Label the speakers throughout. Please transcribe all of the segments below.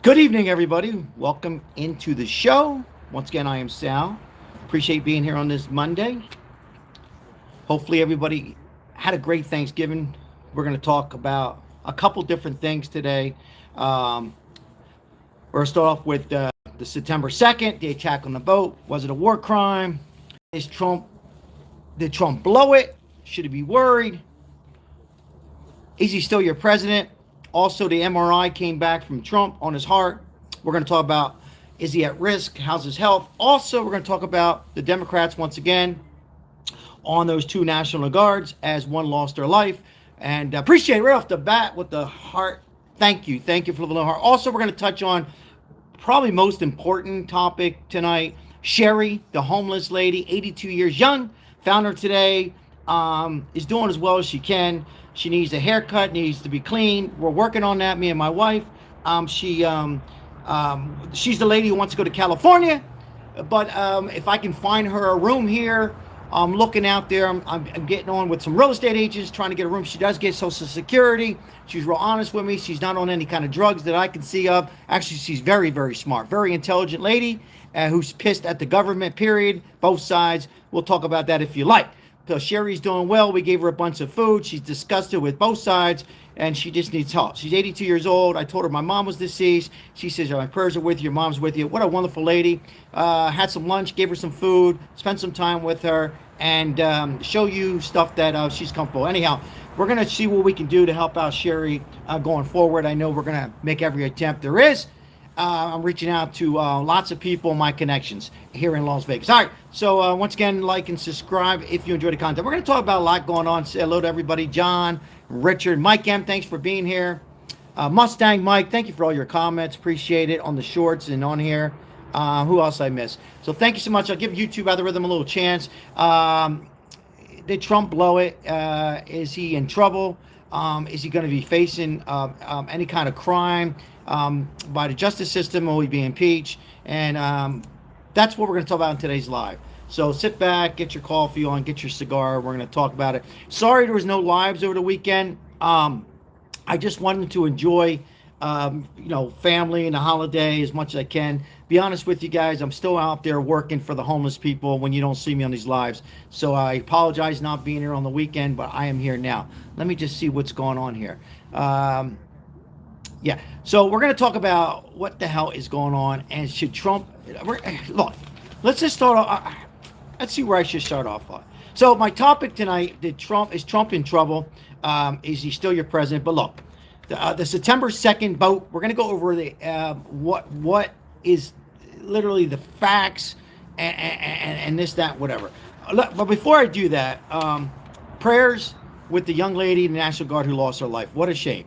Speaker 1: Good evening, everybody. Welcome into the show. Once again, I am Sal. Appreciate being here on this Monday. Hopefully, everybody had a great Thanksgiving. We're going to talk about a couple different things today. Um, we're going to start off with the September 2nd, the attack on the boat. Was it a war crime? Is Trump, did Trump blow it? Should he be worried? Is he still your president? Also, the MRI came back from Trump on his heart. We're going to talk about, is he at risk? How's his health? Also, we're going to talk about the Democrats once again on those two National Guards as one lost their life. And appreciate it right off the bat with the heart. Thank you. Thank you for the little heart. Also, we're going to touch on probably most important topic tonight. Sherry, the homeless lady, 82 years young. Found her today. Is doing as well as she can. She needs a haircut, needs to be clean. We're working on that, me and my wife. She's the lady who wants to go to California, but if I can find her a room here, I'm looking out there. I'm getting on with some real estate agents trying to get a room. She does get Social Security. She's real honest with me. She's not on any kind of drugs that I can see of. Actually, she's very, very smart, very intelligent lady who's pissed at the government, period, both sides. We'll talk about that if you like. So Sherry's doing well. We gave her a bunch of food. She's disgusted with both sides, and she just needs help. She's 82 years old. I told her my mom was deceased. She says, my prayers are with you. Your mom's with you. What a wonderful lady. Had some lunch, gave her some food, spent some time with her, and show you stuff that she's comfortable. Anyhow, we're going to see what we can do to help out Sherry going forward. I know we're going to make every attempt there is. I'm reaching out to lots of people, my connections here in Las Vegas. All right, so once again, like and subscribe if you enjoy the content. We're going to talk about a lot going on. Say hello to everybody. John, Richard, Mike M., thanks for being here. Mustang Mike, thank you for all your comments. Appreciate it on the shorts and on here. Who else I miss? So thank you so much. I'll give YouTube algorithm a little chance. Did Trump blow it? Is he in trouble? Is he going to be facing any kind of crime by the justice system? Will he be impeached? And that's what we're going to talk about in today's live. So sit back, get your coffee on, get your cigar. We're going to talk about it. Sorry there was no lives over the weekend. I just wanted to enjoy, family and the holiday as much as I can. Be honest with you guys, I'm still out there working for the homeless people when you don't see me on these lives. So I apologize not being here on the weekend, but I am here now. Let me just see what's going on here. Yeah, so we're going to talk about what the hell is going on, and should Trump... Look, let's just start off... Let's see where I should start off on. So my topic tonight, is Trump in trouble? Is he still your president? But look, the September 2nd vote, we're going to go over the what is literally the facts and this, that, whatever. But before I do that, prayers with the young lady, the National Guard who lost her life. What a shame.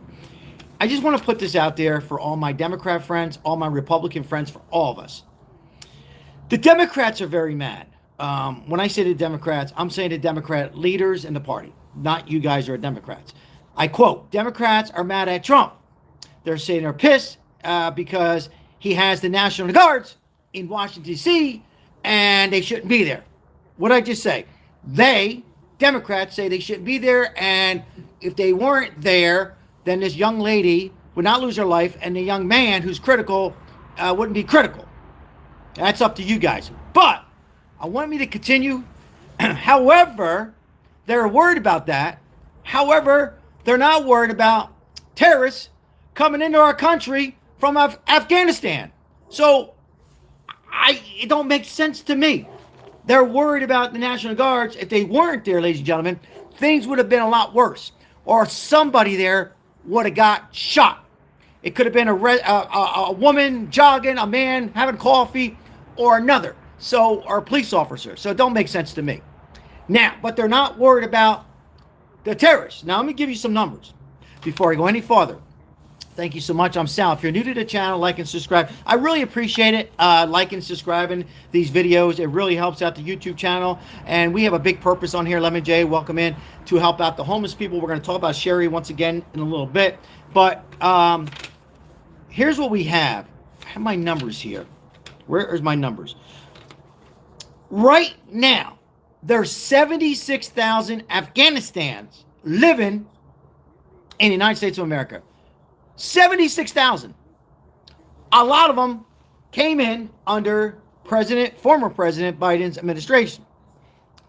Speaker 1: I just want to put this out there for all my Democrat friends, all my Republican friends, for all of us. The Democrats are very mad. When I say the Democrats, I'm saying the Democrat leaders in the party, not you guys who are Democrats. I quote, Democrats are mad at Trump. They're saying they're pissed because he has the National Guards in Washington, D.C., and they shouldn't be there. What did I just say? Democrats, say they shouldn't be there, and if they weren't there, then this young lady would not lose her life, and the young man who's critical wouldn't be critical. That's up to you guys. But I want me to continue. However, they're worried about that. However, they're not worried about terrorists coming into our country from Afghanistan. So it don't make sense to me. They're worried about the National Guards. If they weren't there, ladies and gentlemen, things would have been a lot worse. Or somebody there would have got shot. It could have been a woman jogging, a man having coffee, or another. Or a police officer. So it don't make sense to me. Now, but they're not worried about the terrorists. Now, let me give you some numbers before I go any farther. Thank you so much. I'm Sal. If you're new to the channel, like and subscribe. I really appreciate it. Like and subscribing these videos. It really helps out the YouTube channel. And we have a big purpose on here. Lemon J, welcome in to help out the homeless people. We're going to talk about Sherry once again in a little bit. But here's what we have. I have my numbers here. Where's my numbers? Right now, there's 76,000 Afghanistans living in the United States of America. 76,000. A lot of them came in under former President Biden's administration.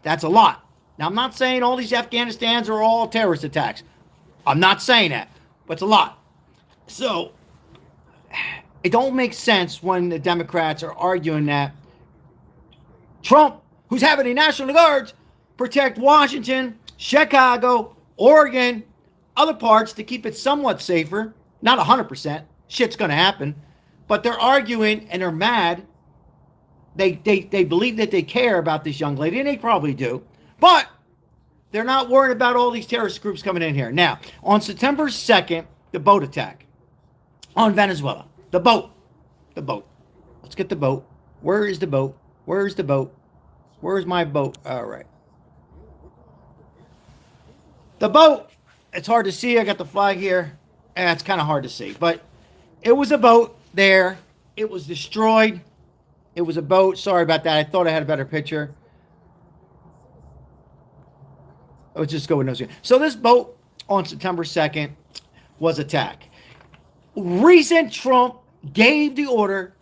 Speaker 1: That's a lot. Now, I'm not saying all these Afghanistans are all terrorist attacks. I'm not saying that, but it's a lot. So it don't make sense when the Democrats are arguing that Trump, who's having the National Guards protect Washington, Chicago, Oregon, other parts to keep it somewhat safer, not 100%, shit's going to happen, but they're arguing and they're mad. They believe that they care about this young lady, and they probably do, but they're not worried about all these terrorist groups coming in here. Now, on September 2nd, the boat attack on Venezuela. The boat. Let's get the boat. Where is the boat? Where's the boat? Where's my boat? All right. The boat. It's hard to see. I got the flag here. It's kind of hard to see. But it was a boat there. It was destroyed. It was a boat. Sorry about that. I thought I had a better picture. Let's just go with no. So this boat on September 2nd was attacked. Reason Trump gave the order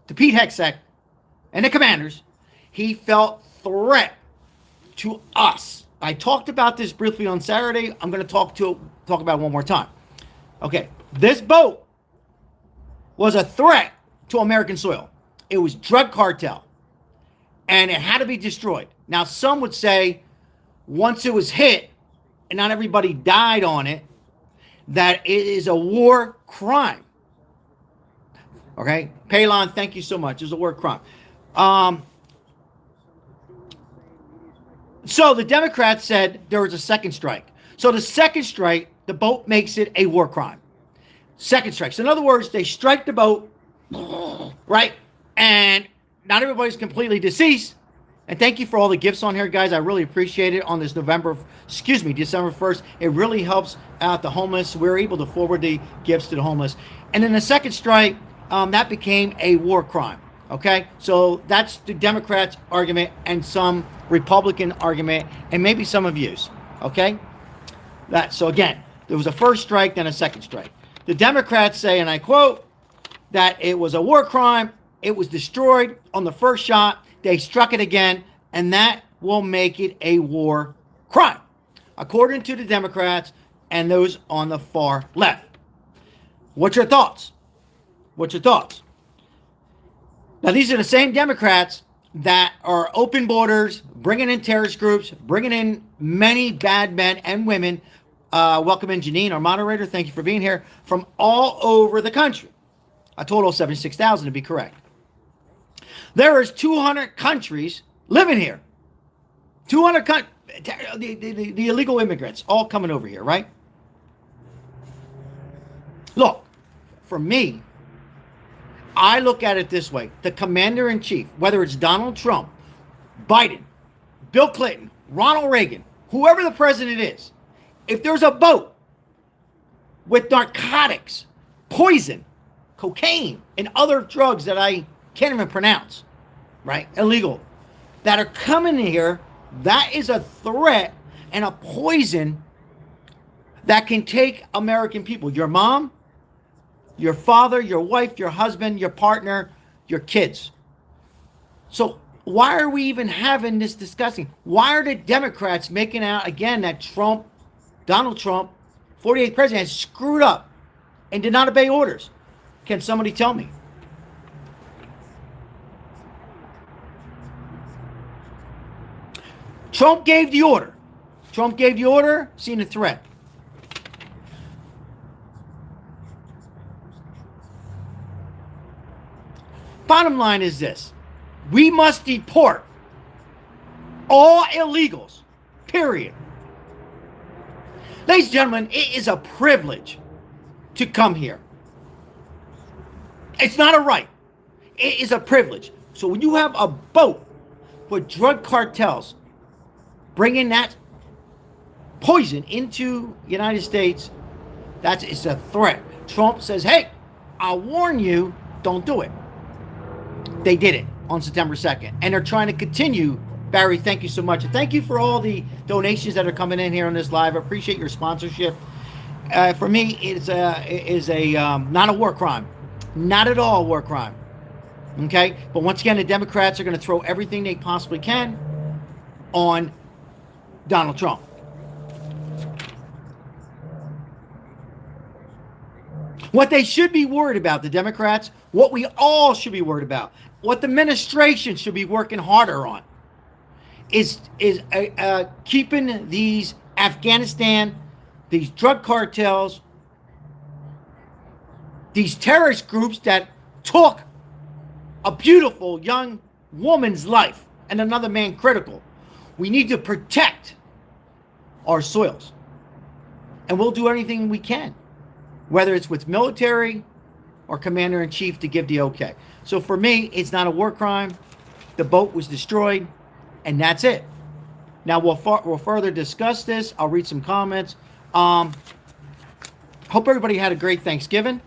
Speaker 1: to Pete Hegseth and the commanders, he felt threat to us. I talked about this briefly on Saturday. I'm going to talk about it one more time. Okay, this boat was a threat to American soil. It was drug cartel, and it had to be destroyed. Now, some would say once it was hit, and not everybody died on it, that it is a war crime. Okay? Palon, thank you so much. It's a war crime. So the Democrats said there was a second strike. So the second strike, the boat makes it a war crime. Second strike. So in other words, they strike the boat, right? And not everybody's completely deceased. And thank you for all the gifts on here, guys. I really appreciate it on this December 1st. It really helps out the homeless. We're able to forward the gifts to the homeless. And then the second strike, that became a war crime. Okay? So that's the Democrats' argument and some Republican argument and maybe some of you's. Okay? So again, there was a first strike, then a second strike. The Democrats say, and I quote, that it was a war crime. It was destroyed on the first shot. They struck it again, and that will make it a war crime, according to the Democrats and those on the far left. What's your thoughts? What's your thoughts? Now, these are the same Democrats that are open borders, bringing in terrorist groups, bringing in many bad men and women. Welcome in Janine, our moderator. Thank you for being here, from all over the country. A total of 76,000 to be correct. There is 200 countries living here. 200 the illegal immigrants all coming over here, right? Look, for me, I look at it this way. The commander-in-chief, whether it's Donald Trump, Biden, Bill Clinton, Ronald Reagan, whoever the president is, if there's a boat with narcotics, poison, cocaine, and other drugs that I can't even pronounce, right? Illegal, that are coming here, that is a threat and a poison that can take American people. Your mom, your father, your wife, your husband, your partner, your kids. So why are we even having this discussing? Why are the Democrats making out again that Donald Trump, 48th president, has screwed up and did not obey orders? Can somebody tell me? Trump gave the order. Trump gave the order, seen a threat. Bottom line is this. We must deport all illegals, period. Ladies and gentlemen, it is a privilege to come here. It's not a right. It is a privilege. So when you have a boat with drug cartels bringing that poison into the United States, it's a threat. Trump says, hey, I warn you, don't do it. They did it on September 2nd. And they're trying to continue. Barry, thank you so much. And thank you for all the donations that are coming in here on this live. I appreciate your sponsorship. For me, it is not a war crime. Not at all a war crime. Okay? But once again, the Democrats are going to throw everything they possibly can on Donald Trump. What they should be worried about, the Democrats, what we all should be worried about, what the administration should be working harder on, is keeping these Afghanistan, these drug cartels, these terrorist groups that took a beautiful young woman's life and another man critical. We need to protect our soils. And we'll do anything we can, whether it's with military or commander-in-chief to give the okay. So for me, it's not a war crime. The boat was destroyed, and that's it. Now, we'll further discuss this. I'll read some comments. Hope everybody had a great Thanksgiving.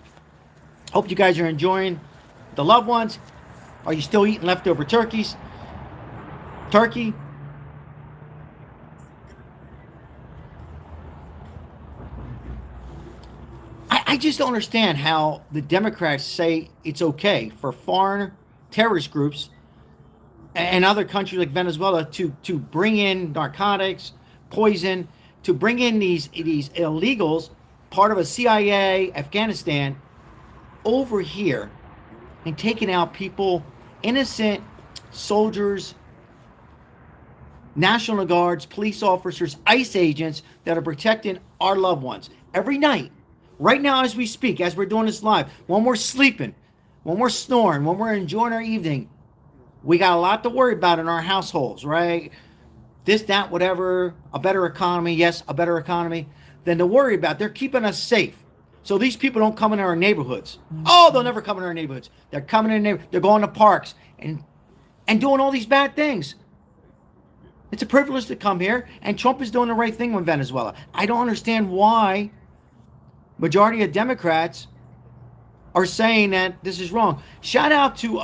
Speaker 1: Hope you guys are enjoying the loved ones. Are you still eating leftover turkey? I just don't understand how the Democrats say it's okay for foreign terrorist groups and other countries like Venezuela to bring in narcotics, poison, to bring in these illegals, part of a CIA, Afghanistan, over here and taking out people, innocent soldiers, National Guards, police officers, ICE agents that are protecting our loved ones every night. Right now, as we speak, as we're doing this live, when we're sleeping, when we're snoring, when we're enjoying our evening, we got a lot to worry about in our households, right? This, that, whatever, a better economy. Yes, a better economy than to worry about. They're keeping us safe. So these people don't come in our neighborhoods. Oh, they'll never come in our neighborhoods. They're coming in, they're going to parks and doing all these bad things. It's a privilege to come here, and Trump is doing the right thing with Venezuela. I don't understand why majority of Democrats are saying that this is wrong. Shout out to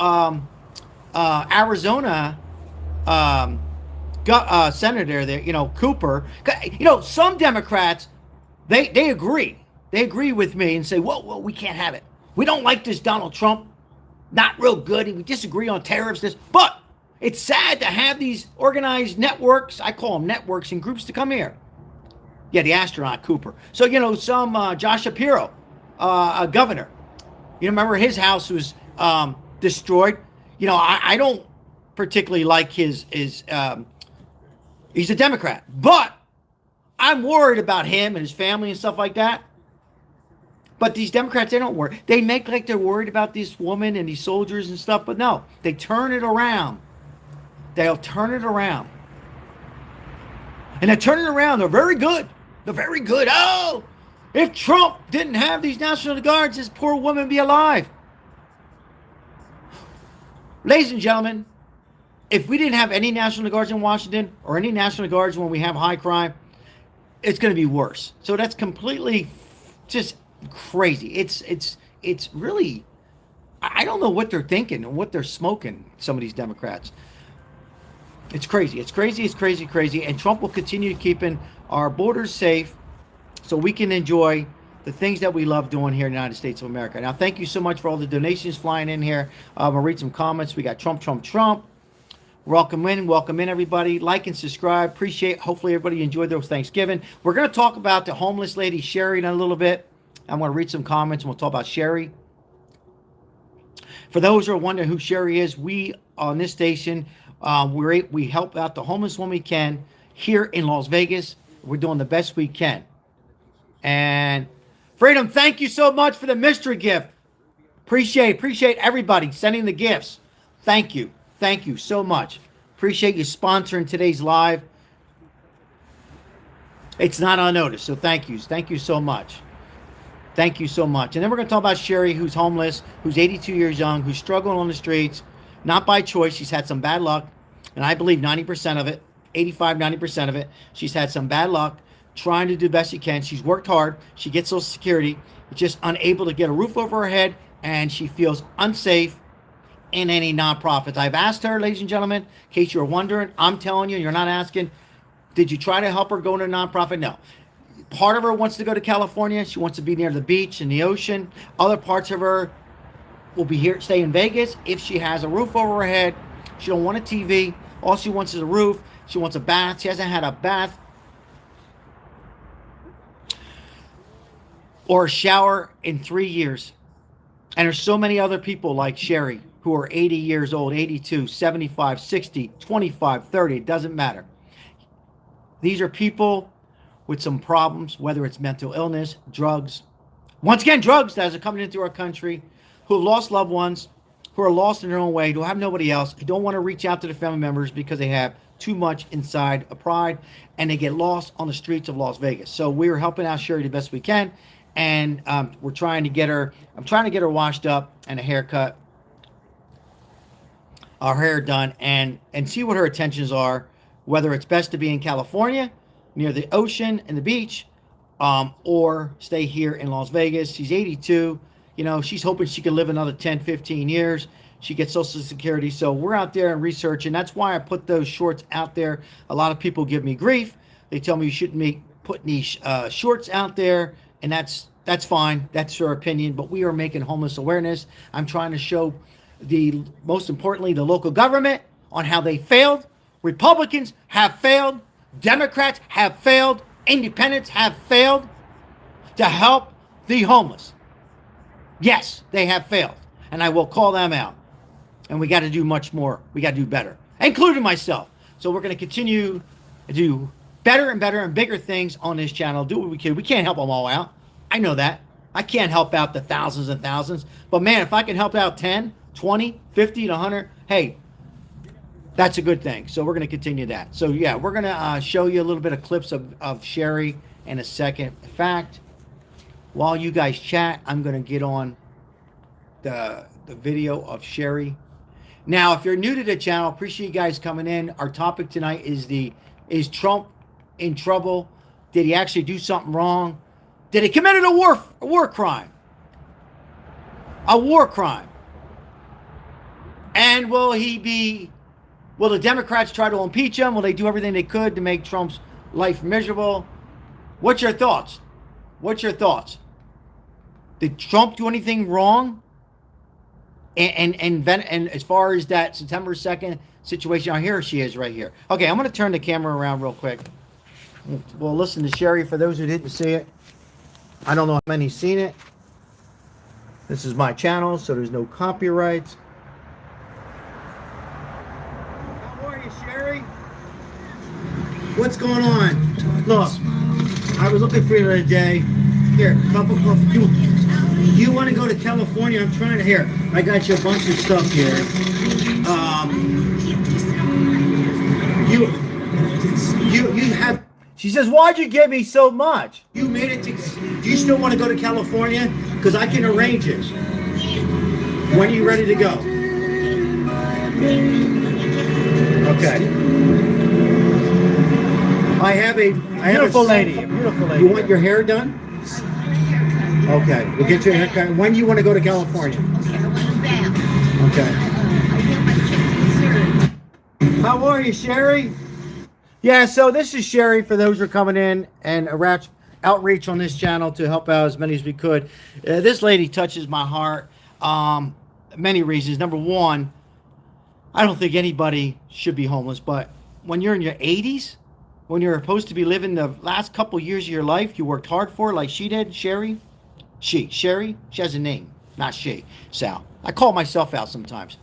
Speaker 1: Arizona senator there, Cooper. Some Democrats, they agree. They agree with me and say, well, we can't have it. We don't like this Donald Trump. Not real good. We disagree on tariffs, but it's sad to have these organized networks, I call them networks and groups, to come here. Yeah, the astronaut Cooper. So, some Josh Shapiro, a governor. Remember his house was destroyed. I don't particularly like his he's a Democrat, but I'm worried about him and his family and stuff like that. But these Democrats, they don't worry. They make like they're worried about this woman and these soldiers and stuff, but no, they turn it around. They'll turn it around. And they're turning around. They're very good. They're very good. Oh, if Trump didn't have these National Guards, this poor woman would be alive. Ladies and gentlemen, if we didn't have any National Guards in Washington or any National Guards when we have high crime, it's going to be worse. So that's completely just crazy. It's really, I don't know what they're thinking and what they're smoking, some of these Democrats. It's crazy. It's crazy. It's crazy, crazy. And Trump will continue keeping our borders safe so we can enjoy the things that we love doing here in the United States of America. Now, thank you so much for all the donations flying in here. We'll read some comments. We got Trump. Welcome in, everybody. Like and subscribe. Appreciate. Hopefully, everybody enjoyed their Thanksgiving. We're going to talk about the homeless lady, Sherry, in a little bit. I'm going to read some comments, and we'll talk about Sherry. For those who are wondering who Sherry is, we, on this station, we help out the homeless when we can here in Las Vegas. We're doing the best we can. And Freedom, thank you so much for the mystery gift. Appreciate everybody sending the gifts. Thank you so much. Appreciate you sponsoring today's live. It's not unnoticed, so thank you so much. Thank you so much. And then we're going to talk about Sherry, who's homeless, who's 82 years young, who's struggling on the streets, not by choice. She's had some bad luck, and I believe 90% of it, 90% of it, she's had some bad luck, trying to do the best she can. She's worked hard. She gets Social Security, just unable to get a roof over her head, and she feels unsafe in any nonprofits. I've asked her, ladies and gentlemen, in case you're wondering, I'm telling you, you're not asking, did you try to help her go into a nonprofit? No. Part of her wants to go to California. She wants to be near the beach and the ocean. Other parts of her will be here, stay in Vegas if she has a roof over her head. She don't want a TV. All she wants is a roof. She wants a bath. She hasn't had a bath or a shower in 3 years. And there's so many other people like Sherry who are 80 years old, 82, 75, 60, 25, 30. It doesn't matter. These are people with some problems, whether it's mental illness, drugs. Once again, drugs that are coming into our country, who have lost loved ones, who are lost in their own way, who have nobody else, who don't want to reach out to their family members because they have too much inside of pride, and they get lost on the streets of Las Vegas. So we're helping out Sherry the best we can, and we're trying to get her. I'm trying to get her washed up and a haircut, our hair done, and see what her intentions are. Whether it's best to be in California, near the ocean and the beach, or stay here in Las Vegas. She's 82. You know, she's hoping she can live another 10, 15 years. She gets Social Security. So we're out there and researching. That's why I put those shorts out there. A lot of people give me grief. They tell me you shouldn't be putting these shorts out there, and that's fine. That's your opinion. But we are making homeless awareness. I'm trying to show most importantly, the local government on how they failed. Republicans have failed. Democrats have failed. Independents have failed to help the homeless. Yes, they have failed. And I will call them out. And we got to do much more. We got to do better, including myself. So we're going to continue to do better and better and bigger things on this channel. Do what we can. We can't help them all out. I know that. I can't help out the thousands and thousands. But man, if I can help out 10, 20, 50 to 100, hey, that's a good thing. So we're going to continue that. So yeah, we're going to show you a little bit of clips of Sherry in a second. In fact, while you guys chat, I'm going to get on the video of Sherry. Now, if you're new to the channel, appreciate you guys coming in. Our topic tonight is Trump in trouble? Did he actually do something wrong? Did he commit a war crime? A war crime. And will the Democrats try to impeach him? Will they do everything they could to make Trump's life miserable? What's your thoughts? What's your thoughts? Did Trump do anything wrong? And as far as that September 2nd situation, oh, here she is right here. Okay, I'm going to turn the camera around real quick. We'll listen to Sherry for those who didn't see it. I don't know how many seen it. This is my channel, so there's no copyrights. How are you, Sherry? What's going on? Look, I was looking for you the other day. Here, couple of you want to go to California? I'm trying to. Here, I got you a bunch of stuff here. You have. She says, "Why'd you give me so much? You made it to. Do you still want to go to California? Because I can arrange it. When are you ready to go? Okay. I have a beautiful lady. You want your hair done? Okay, we'll get you a haircut. When do you want to go to California? Okay. How are you, Sherry? Yeah, so this is Sherry for those who are coming in and outreach on this channel to help out as many as we could. This lady touches my heart. Many reasons. Number one, I don't think anybody should be homeless, but when you're in your 80s, when you're supposed to be living the last couple years of your life, you worked hard for, like she did, Sherry. Sherry, she has a name, not she, Sal. I call myself out sometimes.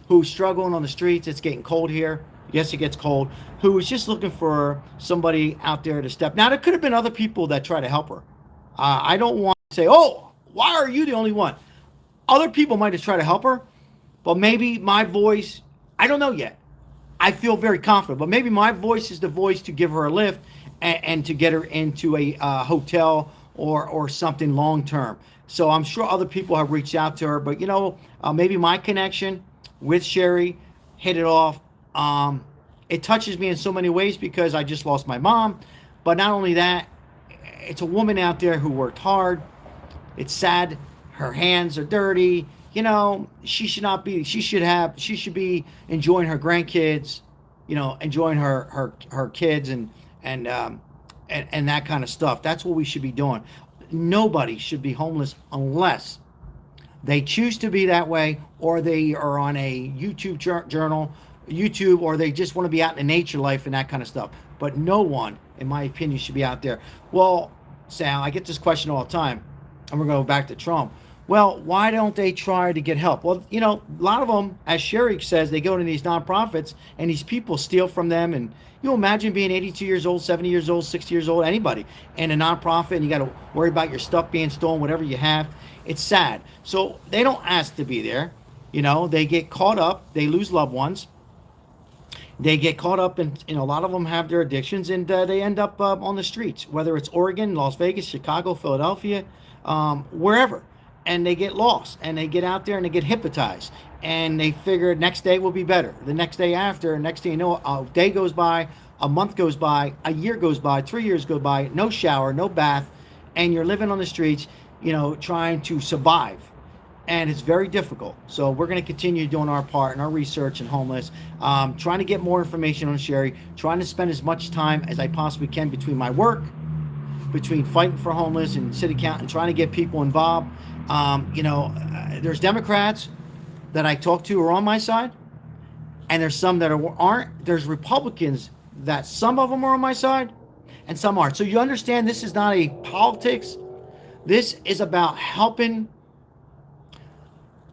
Speaker 1: Who's struggling on the streets, it's getting cold here. Yes, it gets cold. Who was just looking for somebody out there to step. Now, there could have been other people that try to help her. I don't want to say, oh, why are you the only one? Other people might have tried to help her, but maybe my voice, I don't know yet. I feel very confident, but maybe my voice is the voice to give her a lift and to get her into a hotel or something long term. So I'm sure other people have reached out to her, but maybe my connection with Sherry hit it off. It touches me in so many ways because I just lost my mom, but not only that, it's a woman out there who worked hard. It's sad. Her hands are dirty. She should be enjoying her grandkids, enjoying her kids and that kind of stuff. That's what we should be doing. Nobody should be homeless unless They choose to be that way, or they are on a YouTube journal, YouTube, or they just want to be out in nature life and that kind of stuff. But no one, in my opinion, should be out there. Well, Sal, I get this question all the time, and we're going to go back to Trump. Well, why don't they try to get help? Well, a lot of them, as Sherry says, they go to these nonprofits, and these people steal from them. And you imagine being 82 years old, 70 years old, 60 years old, anybody, and a nonprofit, and you got to worry about your stuff being stolen, whatever you have. It's sad. So they don't ask to be there. They get caught up. They lose loved ones. They get caught up in, a lot of them have their addictions, and they end up on the streets, whether it's Oregon, Las Vegas, Chicago, Philadelphia, wherever. And they get lost, and they get out there and they get hypnotized, and they figure next day will be better. The next day after, next thing you know, a day goes by, a month goes by, a year goes by, 3 years go by, no shower, no bath, and you're living on the streets, trying to survive. And it's very difficult. So we're going to continue doing our part in our research and homeless, trying to get more information on Sherry, trying to spend as much time as I possibly can between my work, between fighting for homeless and city council, and trying to get people involved. There's Democrats that I talk to who are on my side, and there's some that aren't. There's Republicans that some of them are on my side and some aren't. So you understand, this is not a politics. This is about helping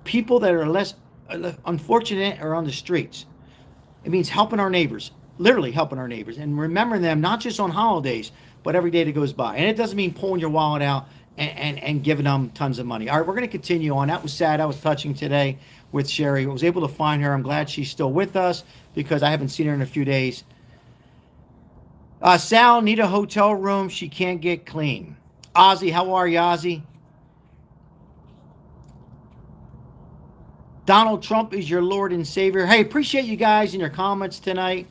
Speaker 1: people that are less unfortunate or on the streets. It means helping our neighbors, literally helping our neighbors, and remembering them not just on holidays, but every day that goes by. And it doesn't mean pulling your wallet out and giving them tons of money. All right, we're going to continue on. That was sad. I was touching today with Sherry. I was able to find her. I'm glad she's still with us because I haven't seen her in a few days. Sal, need a hotel room. She can't get clean. Ozzy, how are you, Ozzy? Donald Trump is your Lord and Savior. Hey, appreciate you guys in your comments tonight.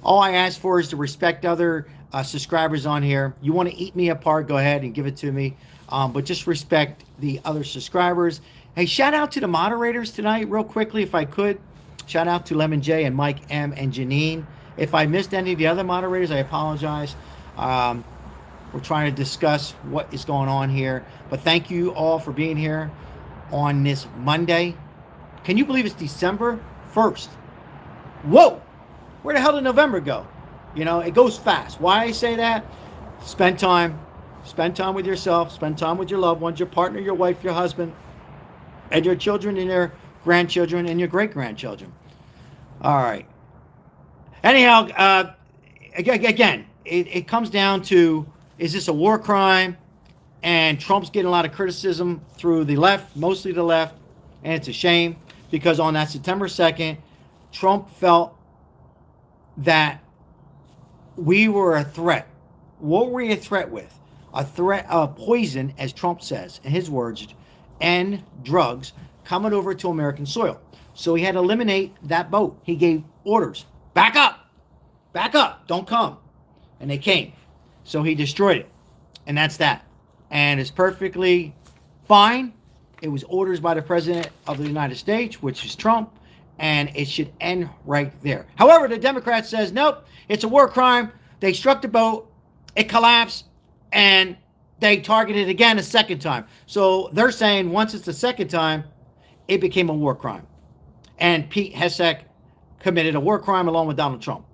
Speaker 1: All I ask for is to respect other subscribers on here. You want to eat me apart, go ahead and give it to me. But just respect the other subscribers. Hey, shout out to the moderators tonight real quickly, if I could. Shout out to Lemon J and Mike M and Janine. If I missed any of the other moderators, I apologize. We're trying to discuss what is going on here. But thank you all for being here on this Monday. Can you believe it's December 1st? Whoa! Where the hell did November go? It goes fast. Why I say that? Spend time with yourself. Spend time with your loved ones, your partner, your wife, your husband, and your children and your grandchildren and your great-grandchildren. All right. Anyhow, again, it comes down to, is this a war crime? And Trump's getting a lot of criticism through the left, mostly the left, and it's a shame because on that September 2nd, Trump felt that we were a threat. What were we a threat with? A threat of poison, as Trump says, in his words, and drugs coming over to American soil. So he had to eliminate that boat. He gave orders. Back up, don't come. And they came. So he destroyed it. And that's that. And it's perfectly fine. It was orders by the President of the United States, which is Trump, and it should end right there. However, the Democrat says, nope, it's a war crime. They struck the boat, it collapsed, and they targeted again a second time. So they're saying once it's the second time, it became a war crime. And Pete Hegseth committed a war crime along with Donald Trump.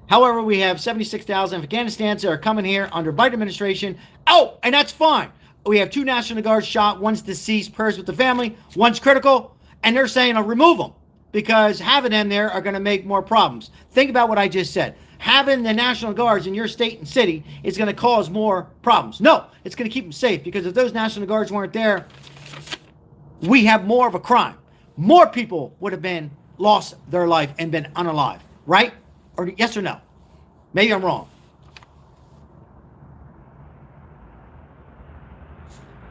Speaker 1: However, we have 76,000 Afghanistans that are coming here under Biden administration. Oh, and that's fine. We have 2 National Guards shot. One's deceased, prayers with the family. One's critical. And they're saying, remove them because having them there are going to make more problems. Think about what I just said. Having the National Guards in your state and city is going to cause more problems. No, it's going to keep them safe because if those National Guards weren't there, we have more of a crime. More people would have been lost their life and been unalive, right? Or yes or no? Maybe I'm wrong.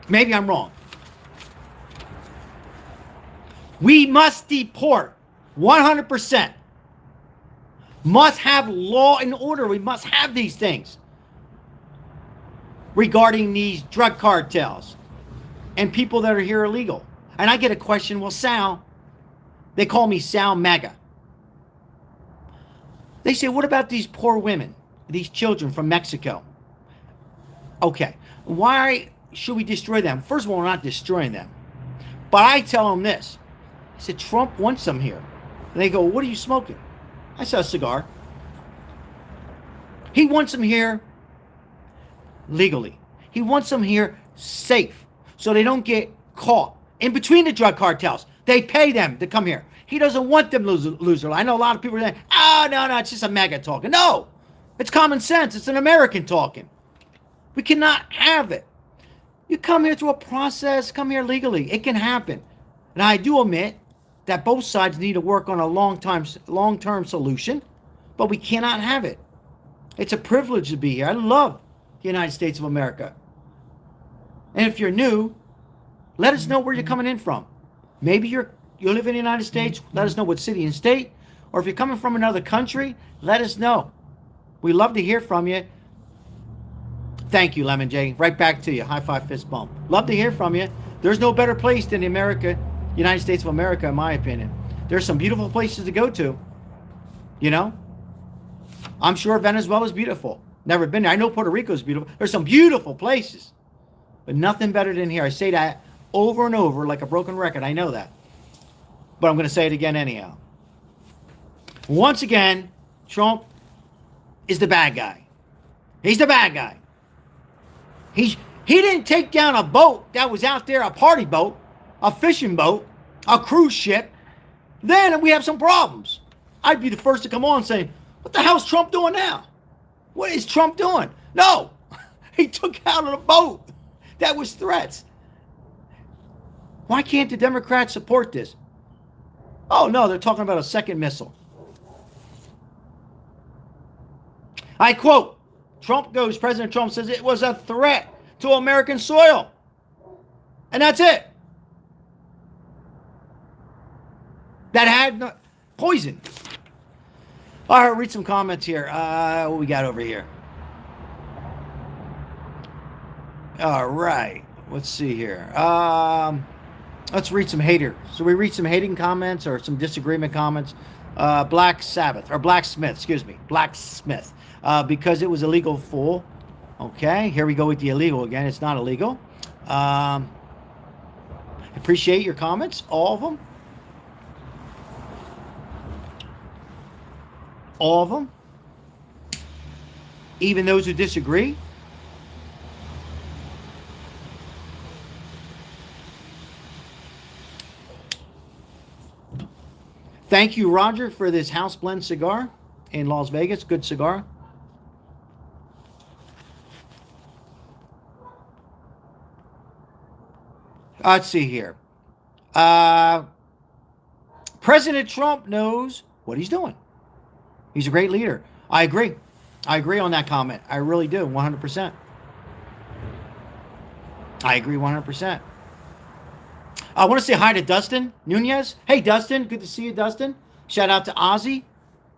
Speaker 1: Maybe I'm wrong. We must deport 100%. Must have law and order. We must have these things regarding these drug cartels and people that are here illegal. And I get a question, well, Sal, they call me Sal MAGA. They say, what about these poor women, these children from Mexico? Okay, why should we destroy them? First of all, we're not destroying them. But I tell them this. I said, Trump wants some here. And they go, what are you smoking? I said, a cigar. He wants them here legally. He wants them here safe so they don't get caught in between the drug cartels. They pay them to come here. He doesn't want them to lose their life. I know a lot of people are saying, oh, no, it's just a MAGA talking. No, it's common sense. It's an American talking. We cannot have it. You come here through a process, come here legally. It can happen. And I do admit that both sides need to work on a long-term solution, but we cannot have it. It's a privilege to be here. I love the United States of America. And if you're new, let us know where you're coming in from. Maybe you live in the United States. Let us know what city and state. Or if you're coming from another country, let us know. We love to hear from you. Thank you, Lemon J. Right back to you. High five, fist bump. Love to hear from you. There's no better place than United States of America, in my opinion. There's some beautiful places to go to. You know? I'm sure Venezuela is beautiful. Never been there. I know Puerto Rico is beautiful. There's some beautiful places. But nothing better than here. I say that over and over like a broken record. I know that. But I'm going to say it again anyhow. Once again, Trump is the bad guy. He's the bad guy. He didn't take down a boat that was out there, a party boat, a fishing boat, a cruise ship. Then we have some problems. I'd be the first to come on and say, what the hell's Trump doing now? What is Trump doing? No, he took out a boat that was threats. Why can't the Democrats support this? Oh, no, they're talking about a second missile. I quote, President Trump says it was a threat to American soil. And that's it. That had poison. All right, read some comments here. What we got over here? All right. Let's see here. Let's read some haters. So we read some hating comments or some disagreement comments. Blacksmith, because it was illegal fool. Okay, here we go with the illegal again. It's not illegal. Appreciate your comments, all of them. All of them. Even those who disagree. Thank you, Roger, for this house blend cigar in Las Vegas. Good cigar. Let's see here. President Trump knows what he's doing. He's a great leader. I agree. I agree on that comment. I really do, 100%. I agree 100%. I want to say hi to Dustin Nunez. Hey, Dustin. Good to see you, Dustin. Shout out to Ozzy.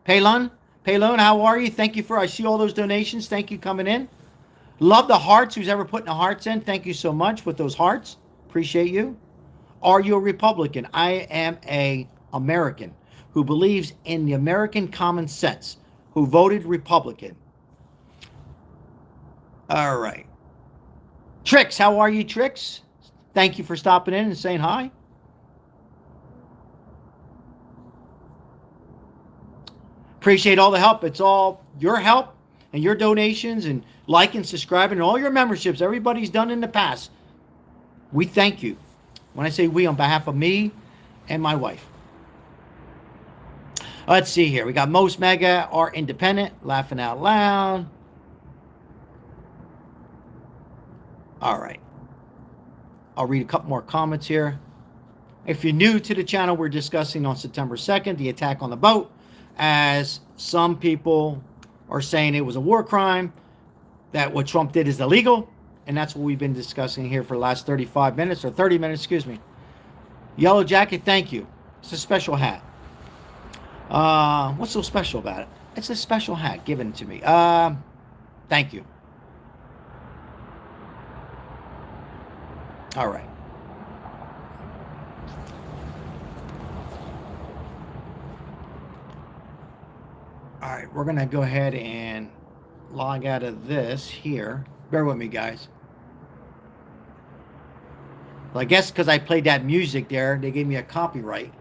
Speaker 1: Palon, how are you? Thank you I see all those donations. Thank you coming in. Love the hearts. Who's ever putting the hearts in? Thank you so much with those hearts. Appreciate you. Are you a Republican? I am a American who believes in the American common sense, who voted Republican. All right. Trix, how are you, Trix? Thank you for stopping in and saying hi. Appreciate all the help. It's all your help and your donations and liking, subscribing, and all your memberships everybody's done in the past. We thank you. When I say we, on behalf of me and my wife. Let's see here. We got most mega are independent. Laughing out loud. All right. I'll read a couple more comments here. If you're new to the channel, we're discussing on September 2nd, the attack on the boat, as some people are saying it was a war crime, that what Trump did is illegal, and that's what we've been discussing here for the last 35 minutes, or 30 minutes, excuse me. Yellow jacket, thank you. It's a special hat. What's so special about it? It's a special hat given to me. Thank you. All right. All right, we're going to go ahead and log out of this here. Bear with me, guys. Well, I guess because I played that music there, they gave me a copyright.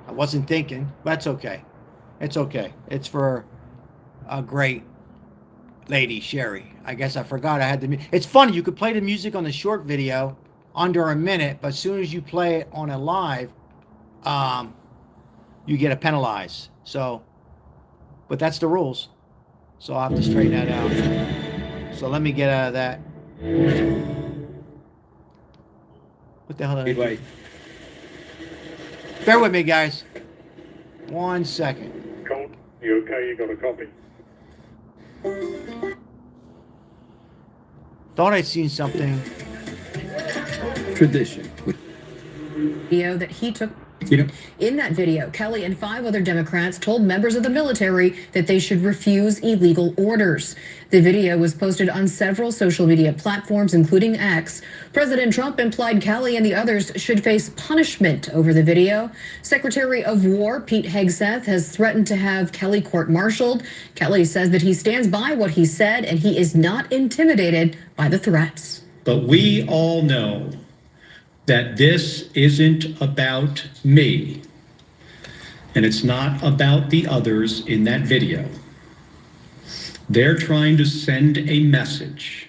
Speaker 1: I wasn't thinking, but that's okay. It's okay. It's for a great lady, Sherry. I guess I forgot I had the. It's funny. You could play the music on the short video under a minute, but as soon as you play it on a live, um, you get a penalized. So, but that's the rules. So I'll have to straighten that out. So let me get out of that. What the hell did I do? Bear with me, guys. 1 second.
Speaker 2: Colt, you okay? You got a copy?
Speaker 1: Thought I'd seen something.
Speaker 3: Tradition.
Speaker 4: Video that he took. In that video, Kelly and 5 other Democrats told members of the military that they should refuse illegal orders. The video was posted on several social media platforms, including X. President Trump implied Kelly and the others should face punishment over the video. Secretary of War Pete Hegseth has threatened to have Kelly court-martialed. Kelly says that he stands by what he said and he is not intimidated by the threats.
Speaker 5: But we all know that this isn't about me, and it's not about the others in that video. They're trying to send a message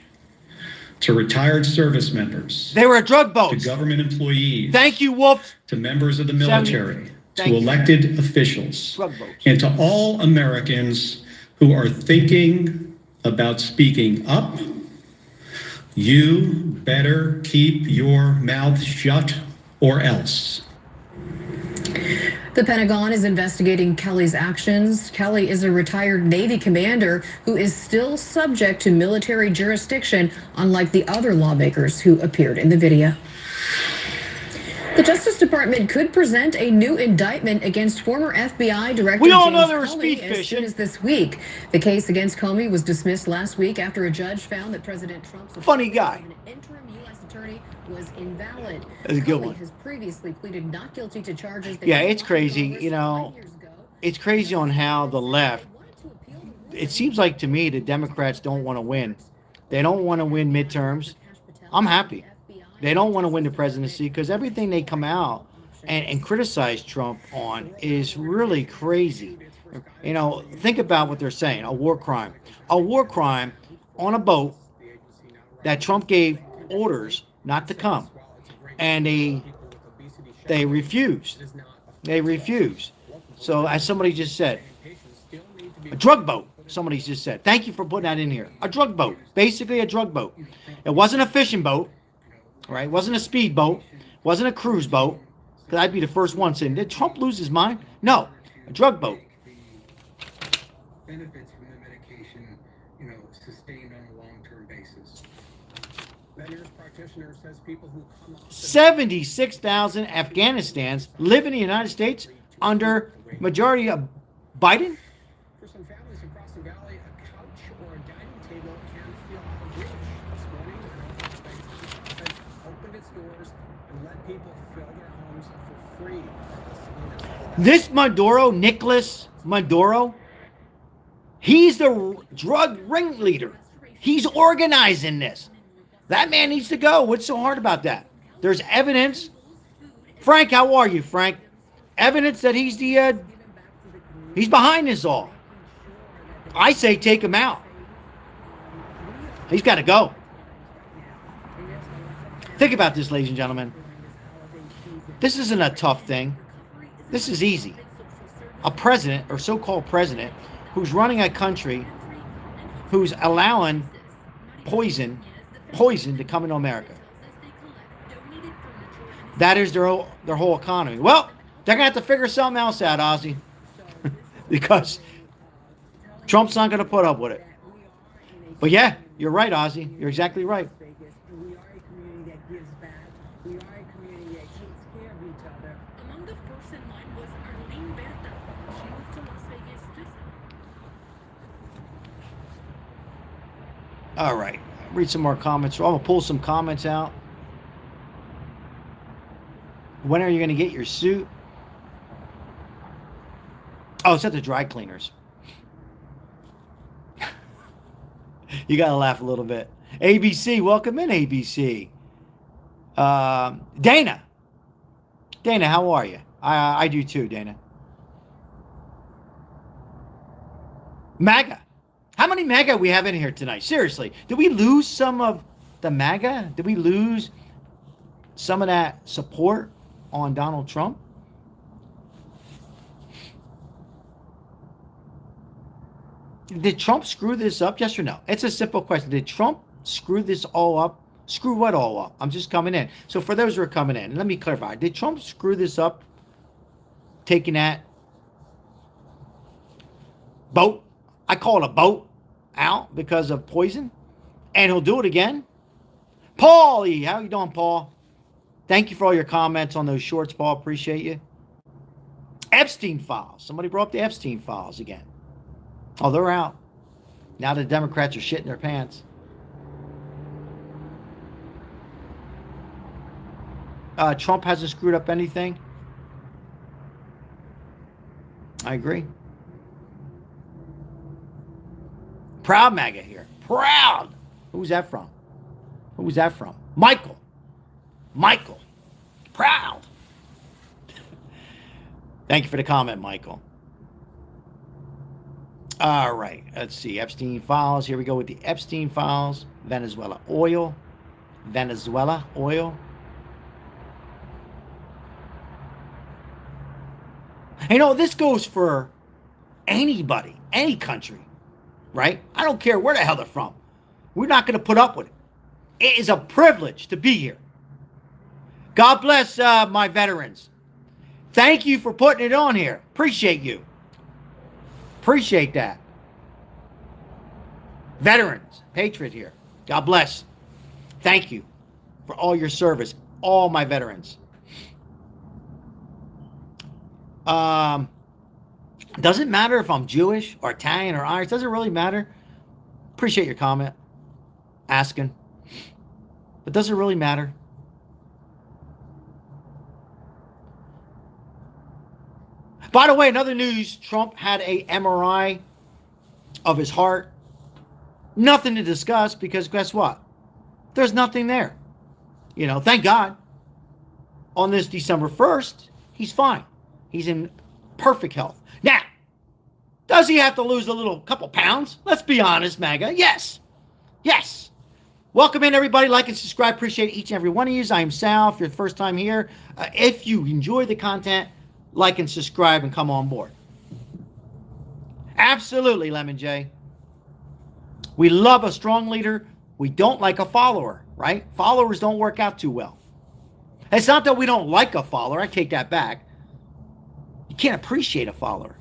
Speaker 5: to retired service members.
Speaker 1: They were drug boats.
Speaker 5: To government employees.
Speaker 1: Thank you, Wolf.
Speaker 5: To members of the military.
Speaker 1: Thank
Speaker 5: to
Speaker 1: you.
Speaker 5: elected officials.
Speaker 1: Drug boats.
Speaker 5: And to all Americans who are thinking about speaking up. You better keep your mouth shut or else.
Speaker 4: The Pentagon is investigating Kelly's actions. Kelly is a retired Navy commander who is still subject to military jurisdiction, unlike the other lawmakers who appeared in the video. The Justice Department could present a new indictment against former FBI Director
Speaker 1: We all know
Speaker 4: James
Speaker 1: they were
Speaker 4: Comey
Speaker 1: speed
Speaker 4: as
Speaker 1: fishing.
Speaker 4: soon as this week. The case against Comey was dismissed last week after a judge found that President Trump's
Speaker 1: Funny guy.
Speaker 4: appointment of an interim U.S. attorney was invalid.
Speaker 1: That's a good
Speaker 4: Comey
Speaker 1: one.
Speaker 4: has previously pleaded not guilty to charges.
Speaker 1: Yeah, it's crazy. You know, it's crazy on how the left. It seems like to me the Democrats don't want to win. They don't want to win midterms. I'm happy. They don't want to win the presidency because everything they come out and criticize Trump on is really crazy. You know, think about what they're saying. A war crime. A war crime on a boat that Trump gave orders not to come. And they refused. They refused. So as somebody just said, a drug boat. Somebody just said, thank you for putting that in here. A drug boat. Basically a drug boat. It wasn't a fishing boat. Right? It wasn't a speedboat. Wasn't a cruise boat. Because I'd be the first one saying, did Trump lose his mind? No. A drug boat.
Speaker 3: Benefits from the medication, sustained on a long-term basis. Bender's practitioner says people who come off
Speaker 1: 76,000 Afghanistans live in the United States under majority of Biden.
Speaker 3: For some families across the valley, a couch or a dining table can feel out of reach. This morning, an open space has opened its doors and let people fill their homes for free.
Speaker 1: This Maduro, Nicolas Maduro, he's the drug ringleader. He's organizing this. That man needs to go. What's so hard about that? There's evidence. Frank, how are you, Frank? Evidence that he's behind this all. I say take him out. He's got to go. Think about this, ladies and gentlemen. This isn't a tough thing. This is easy. A president, or so-called president, who's running a country who's allowing poison to come into America. That is their whole economy. Well, they're going to have to figure something else out, Ozzy. Because Trump's not going to put up with it. But yeah, you're right, Ozzy. You're exactly right.
Speaker 6: We are a community that gives back. We are a community that takes care of each other.
Speaker 7: Among the first in line was Arlene Berta. She moved to Las Vegas just
Speaker 1: All right. Read some more comments. I'm going to pull some comments out. When are you going to get your suit? Oh, it's at the dry cleaners. You got to laugh a little bit. ABC, welcome in, ABC. Dana. Dana, how are you? I do too, Dana. MAGA. How many MAGA we have in here tonight? Seriously, did we lose some of the MAGA? Did we lose some of that support on Donald Trump? Did Trump screw this up? Yes or no? It's a simple question. Did Trump screw this all up? Screw what all up? I'm just coming in. So for those who are coming in, let me clarify. Did Trump screw this up? Taking that boat, I call it a boat, out because of poison? And he'll do it again? Paulie, how you doing, Paul? Thank you for all your comments on those shorts, Paul. Appreciate you. Epstein files. Somebody brought up the Epstein files again. Oh, they're out. Now the Democrats are shitting their pants. Trump hasn't screwed up anything. I agree. Proud MAGA here. Proud. Who's that from? Who's that from? Michael. Michael. Proud. Thank you for the comment, Michael. All right. Let's see. Epstein files. Here we go with the Epstein files. Venezuela oil. Venezuela oil. You know, this goes for anybody, any country, right? I don't care where the hell they're from. We're not going to put up with it. It is a privilege to be here. God bless my veterans. Thank you for putting it on here. Appreciate you. Appreciate that. Veterans, patriot here. God bless. Thank you for all your service, all my veterans. Doesn't matter if I'm Jewish or Italian or Irish. Doesn't really matter. Appreciate your comment. Asking. But does it really matter? By the way, another news, Trump had a MRI of his heart. Nothing to discuss because guess what? There's nothing there. You know, thank God. On this December 1st, he's fine. He's in perfect health. Now, does he have to lose a couple pounds? Let's be honest, MAGA. Yes. Yes. Welcome in, everybody. Like and subscribe. Appreciate each and every one of you. I am Sal. If you're the first time here, if you enjoy the content, like and subscribe and come on board. Absolutely, Lemon J. We love a strong leader. We don't like a follower, right? Followers don't work out too well. It's not that we don't like a follower. I take that back. You can't appreciate a follower.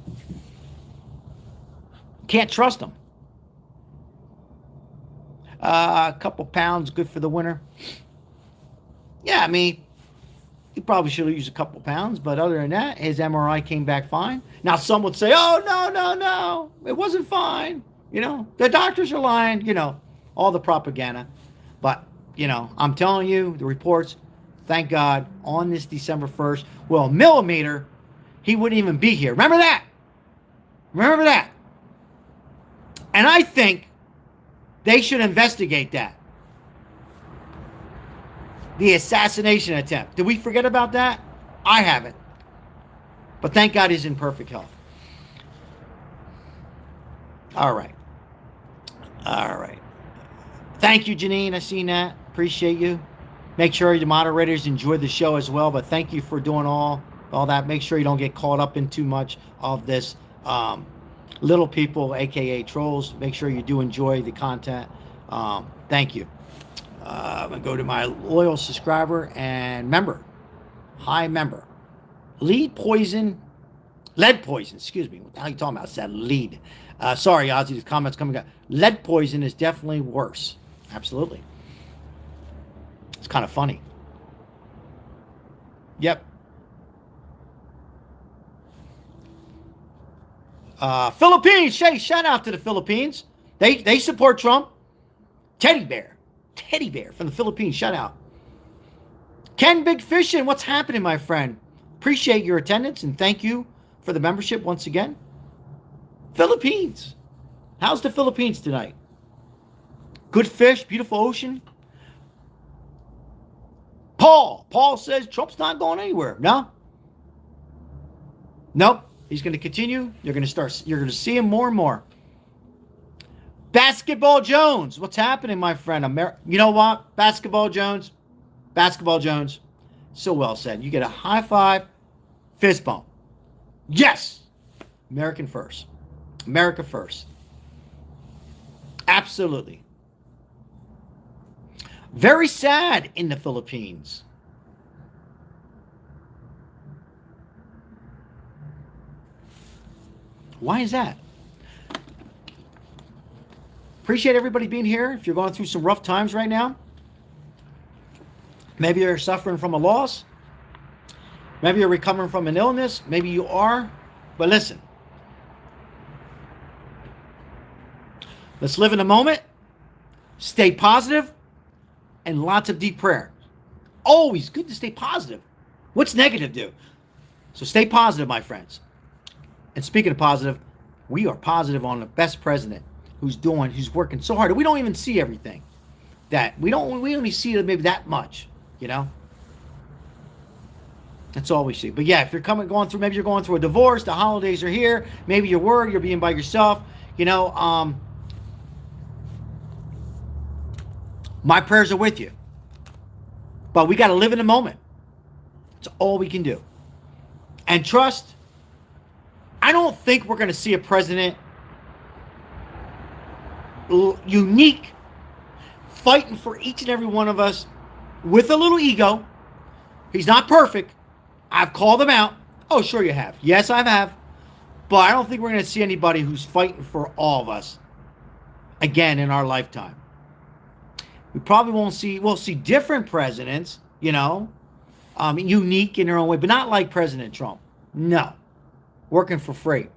Speaker 1: Can't trust them. A couple pounds, good for the winter. Yeah, I mean, he probably should have used a couple pounds, but other than that, his MRI came back fine. Now, some would say, oh, no, it wasn't fine. You know, the doctors are lying, you know, all the propaganda. But, you know, I'm telling you, the reports, thank God, on this December 1st, well, millimeter, he wouldn't even be here. Remember that? Remember that? And I think they should investigate that. The assassination attempt. Did we forget about that? I haven't. But thank God he's in perfect health. All right. All right. Thank you, Janine. I seen that. Appreciate you. Make sure the moderators enjoy the show as well. But thank you for doing all that. Make sure you don't get caught up in too much of this little people, aka trolls. Make sure you do enjoy the content. Thank you. I'm going to go to my loyal subscriber and member. Hi, member. Lead poison. Excuse me. What the hell are you talking about? I said lead. Sorry, Ozzy. These comments coming up. Lead poison is definitely worse. Absolutely. It's kind of funny. Yep. Philippines. Shout out to the Philippines. They support Trump. Teddy Bear from the Philippines. Shout out. Ken Big Fishin', what's happening, my friend? Appreciate your attendance and thank you for the membership once again. Philippines. How's the Philippines tonight? Good fish, beautiful ocean. Paul says Trump's not going anywhere. No. Nope. He's going to continue. You're going to see him more and more. Basketball Jones. What's happening, my friend? You know what? Basketball Jones. So well said. You get a high five, fist bump. Yes. American first. America first. Absolutely. Very sad in the Philippines. Why is that? Appreciate everybody being here. If you're going through some rough times right now, maybe you're suffering from a loss, maybe you're recovering from an illness, maybe you are, but listen, let's live in the moment, stay positive, and lots of deep prayer. Always good to stay positive. What's negative do? So stay positive, my friends. And speaking of positive, we are positive on the best president who's working so hard. We don't even see everything. We only see maybe that much, you know? That's all we see. But yeah, if you're maybe you're going through a divorce, the holidays are here, maybe you're worried, you're being by yourself, you know, my prayers are with you. But we got to live in the moment. That's all we can do. And trust. I don't think we're going to see a president unique, fighting for each and every one of us with a little ego. He's not perfect. I've called him out. Oh, sure you have. Yes, I have. But I don't think we're going to see anybody who's fighting for all of us again in our lifetime. We probably we'll see different presidents, you know, unique in their own way, but not like President Trump. No. Working for free.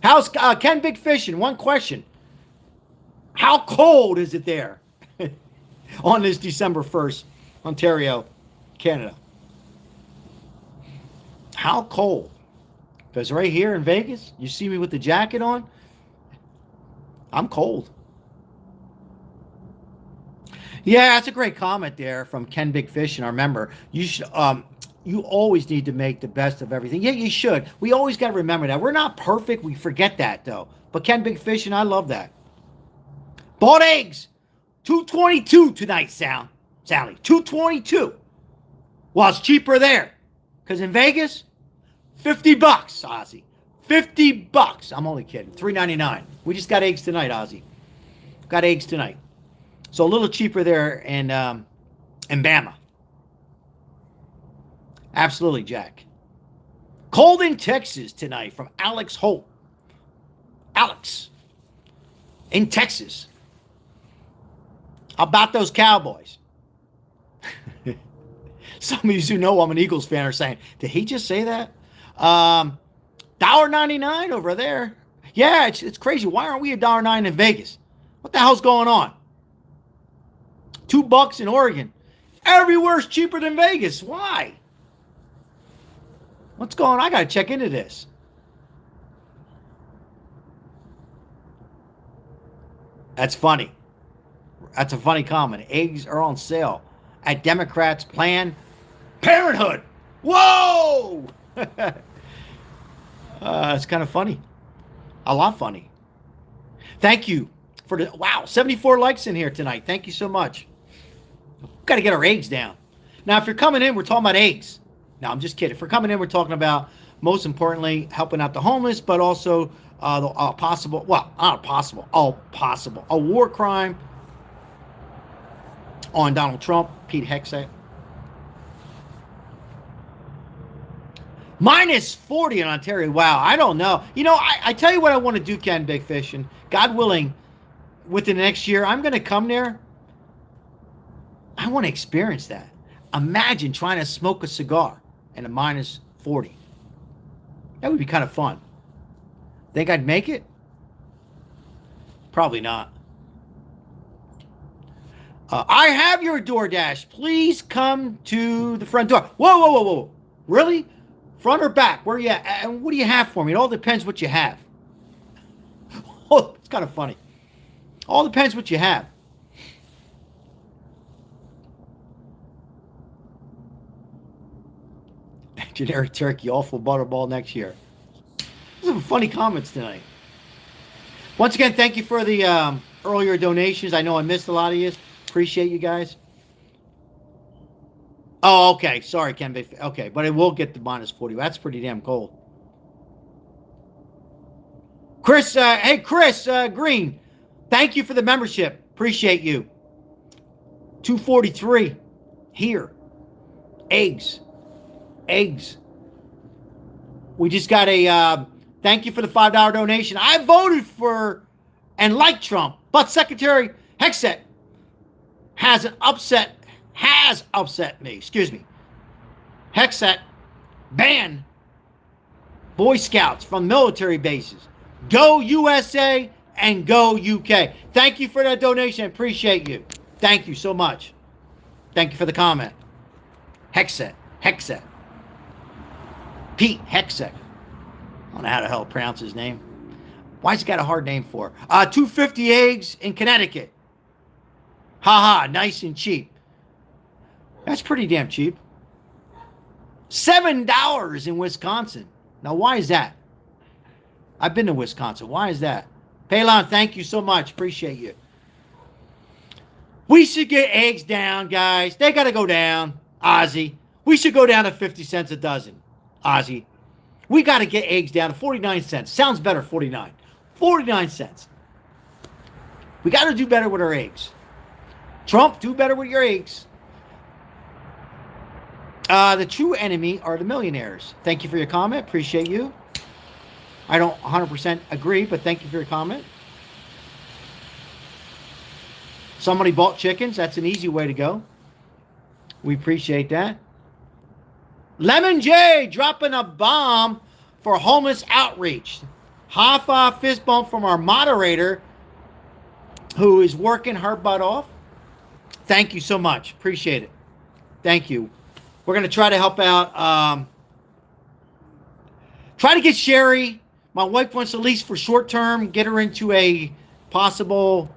Speaker 1: How's Ken Big Fishing? One question. How cold is it there on this December 1st, Ontario, Canada? How cold? Because right here in Vegas, you see me with the jacket on, I'm cold. Yeah, that's a great comment there from Ken Big Fish, and I remember you always need to make the best of everything. Yeah, you should. We always got to remember that. We're not perfect. We forget that, though. But Ken Big Fish, and I love that. Bought eggs. $2.22 tonight, Sally. $2.22. Well, it's cheaper there. Because in Vegas, $50, Ozzy. $50. I'm only kidding. $3.99. We just got eggs tonight, Ozzy. Got eggs tonight. So a little cheaper there in Bama. Absolutely, Jack. Cold in Texas tonight from Alex Holt. Alex in Texas. How about those Cowboys? Some of you who know I'm an Eagles fan are saying, did he just say that? $1.99 over there. Yeah, it's crazy. Why aren't we $1.09 in Vegas? What the hell's going on? $2 in Oregon. Everywhere's cheaper than Vegas. Why? What's going on? I got to check into this. That's funny. That's a funny comment. Eggs are on sale at Democrats' Planned Parenthood. Whoa! It's kind of funny. A lot funny. Thank you for the, 74 likes in here tonight. Thank you so much. Got to get our eggs down. Now, if you're coming in, we're talking about eggs. No, I'm just kidding. If we're coming in, we're talking about, most importantly, helping out the homeless, but also a war crime on Donald Trump, Pete Hegseth. Minus 40 in Ontario. Wow, I don't know. You know, I tell you what I want to do, Ken Big Fish, and God willing, within the next year, I'm going to come there. I want to experience that. Imagine trying to smoke a cigar and a minus 40. That would be kind of fun. Think I'd make it? Probably not. I have your DoorDash. Please come to the front door. Whoa. Really? Front or back? Where are you at? And what do you have for me? It all depends what you have. Oh, it's kind of funny. All depends what you have. Generic turkey, awful butterball next year. Some funny comments tonight. Once again, thank you for the earlier donations. I know I missed a lot of you. Appreciate you guys. Oh, okay. Sorry, Ken. Okay, but it will get to minus 40. That's pretty damn cold. Chris, hey, Chris Green, thank you for the membership. Appreciate you. 243 here. Eggs. We just got a thank you for the $5 donation. I voted for and like Trump, but Secretary Hexet has upset me. Excuse me. Hexet banned Boy Scouts from military bases. Go USA and go UK. Thank you for that donation. I appreciate you. Thank you so much. Thank you for the comment. Hexet. Pete Hexet. I don't know how the hell to pronounce his name. Why's he got a hard name for? 250 eggs in Connecticut. Haha, nice and cheap. That's pretty damn cheap. $7 in Wisconsin. Now, why is that? I've been to Wisconsin. Why is that? Palon, thank you so much. Appreciate you. We should get eggs down, guys. They got to go down. Ozzy. We should go down to 50 cents a dozen. Ozzy. We got to get eggs down to 49 cents. Sounds better, 49. 49 cents. We got to do better with our eggs. Trump, do better with your eggs. The true enemy are the millionaires. Thank you for your comment. Appreciate you. I don't 100% agree, but thank you for your comment. Somebody bought chickens. That's an easy way to go. We appreciate that. Lemon J dropping a bomb for homeless outreach. High five fist bump from our moderator who is working her butt off. Thank you so much. Appreciate it. Thank you. We're going to try to help out. Try to get Sherry. My wife wants to lease for short term, get her into a possible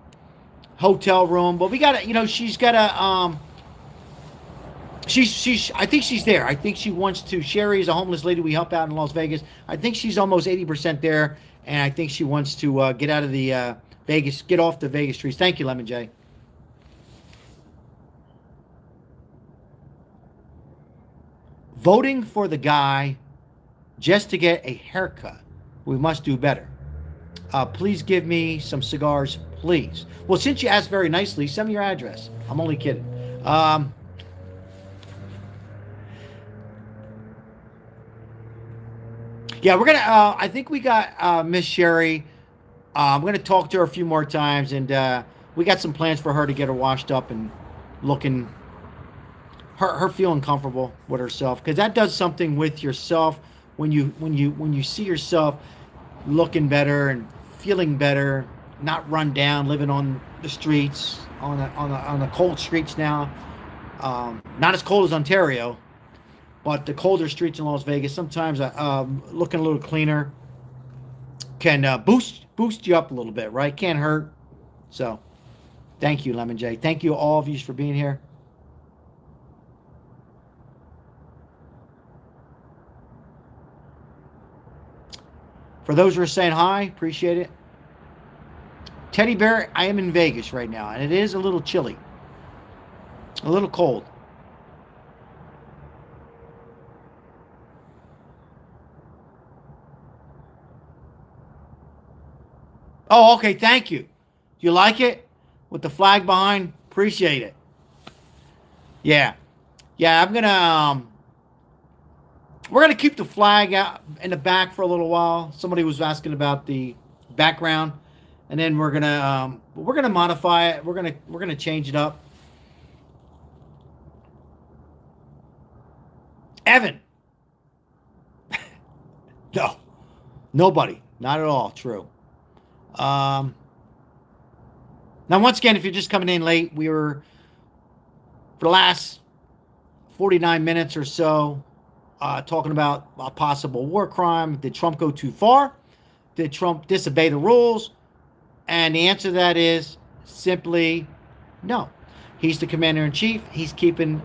Speaker 1: hotel room. But we got to, she's got to, I think she's there. I think she wants to. Sherry is a homeless lady we help out in Las Vegas. I think she's almost 80% there. And I think she wants to get out of the Vegas, get off the Vegas streets. Thank you, Lemon J. Voting for the guy just to get a haircut. We must do better. Please give me some cigars, please. Well, since you asked very nicely, send me your address. I'm only kidding. Yeah, we're going to, I think we got Miss Sherry. I'm going to talk to her a few more times, and we got some plans for her to get her washed up and looking, her feeling comfortable with herself, because that does something with yourself when you see yourself looking better and feeling better, not run down, living on the streets, on the cold streets now. Not as cold as Ontario, but the colder streets in Las Vegas. Sometimes looking a little cleaner can boost you up a little bit, right? Can't hurt. So, thank you, Lemon J. Thank you all of you for being here. For those who are saying hi, appreciate it. Teddy Bear, I am in Vegas right now, and it is a little chilly. A little cold. Oh, okay, thank you. You like it? With the flag behind? Appreciate it. Yeah. Yeah, I'm going to... we're going to keep the flag out in the back for a little while. Somebody was asking about the background, and then we're going to modify it. We're going to change it up. Evan. No. Nobody. Not at all true. Now, once again, if you're just coming in late, we were, for the last 49 minutes or so, talking about a possible war crime. Did Trump go too far? Did Trump disobey the rules? And the answer to that is simply no. He's the commander-in-chief. He's keeping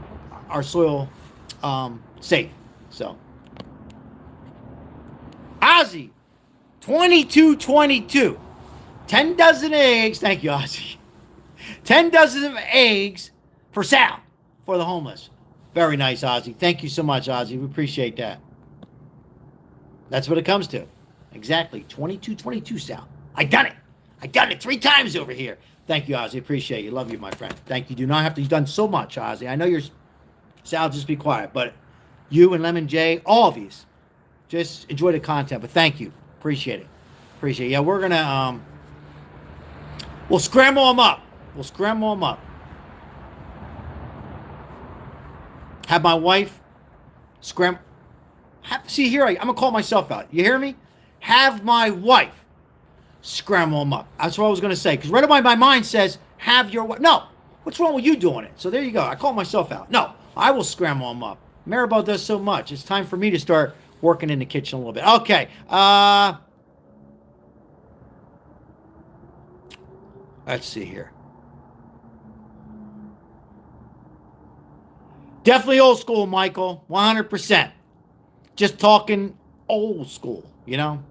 Speaker 1: our soil safe. So 2222. 10 dozen eggs. Thank you, Ozzy. 10 dozen of eggs for Sal, for the homeless. Very nice, Ozzy. Thank you so much, Ozzy. We appreciate that. That's what it comes to. Exactly. 2222, Sal. I done it. I done it 3 times over here. Thank you, Ozzy. Appreciate you. Love you, my friend. Thank you. Do not have to. You've done so much, Ozzy. I know you're... Sal, just be quiet. But you and Lemon J, all of these, just enjoy the content. But thank you. Appreciate it. Appreciate it. Yeah, we're going to... We'll scramble them up. We'll scramble them up. Have my wife scramble... See, here, I'm going to call myself out. You hear me? Have my wife scramble them up. That's what I was going to say. Because right away my mind says, have your wife. No. What's wrong with you doing it? So there you go. I call myself out. No. I will scramble them up. Maribel does so much. It's time for me to start working in the kitchen a little bit. Okay. Let's see here. Definitely old school, Michael. 100%. Just talking old school, you know?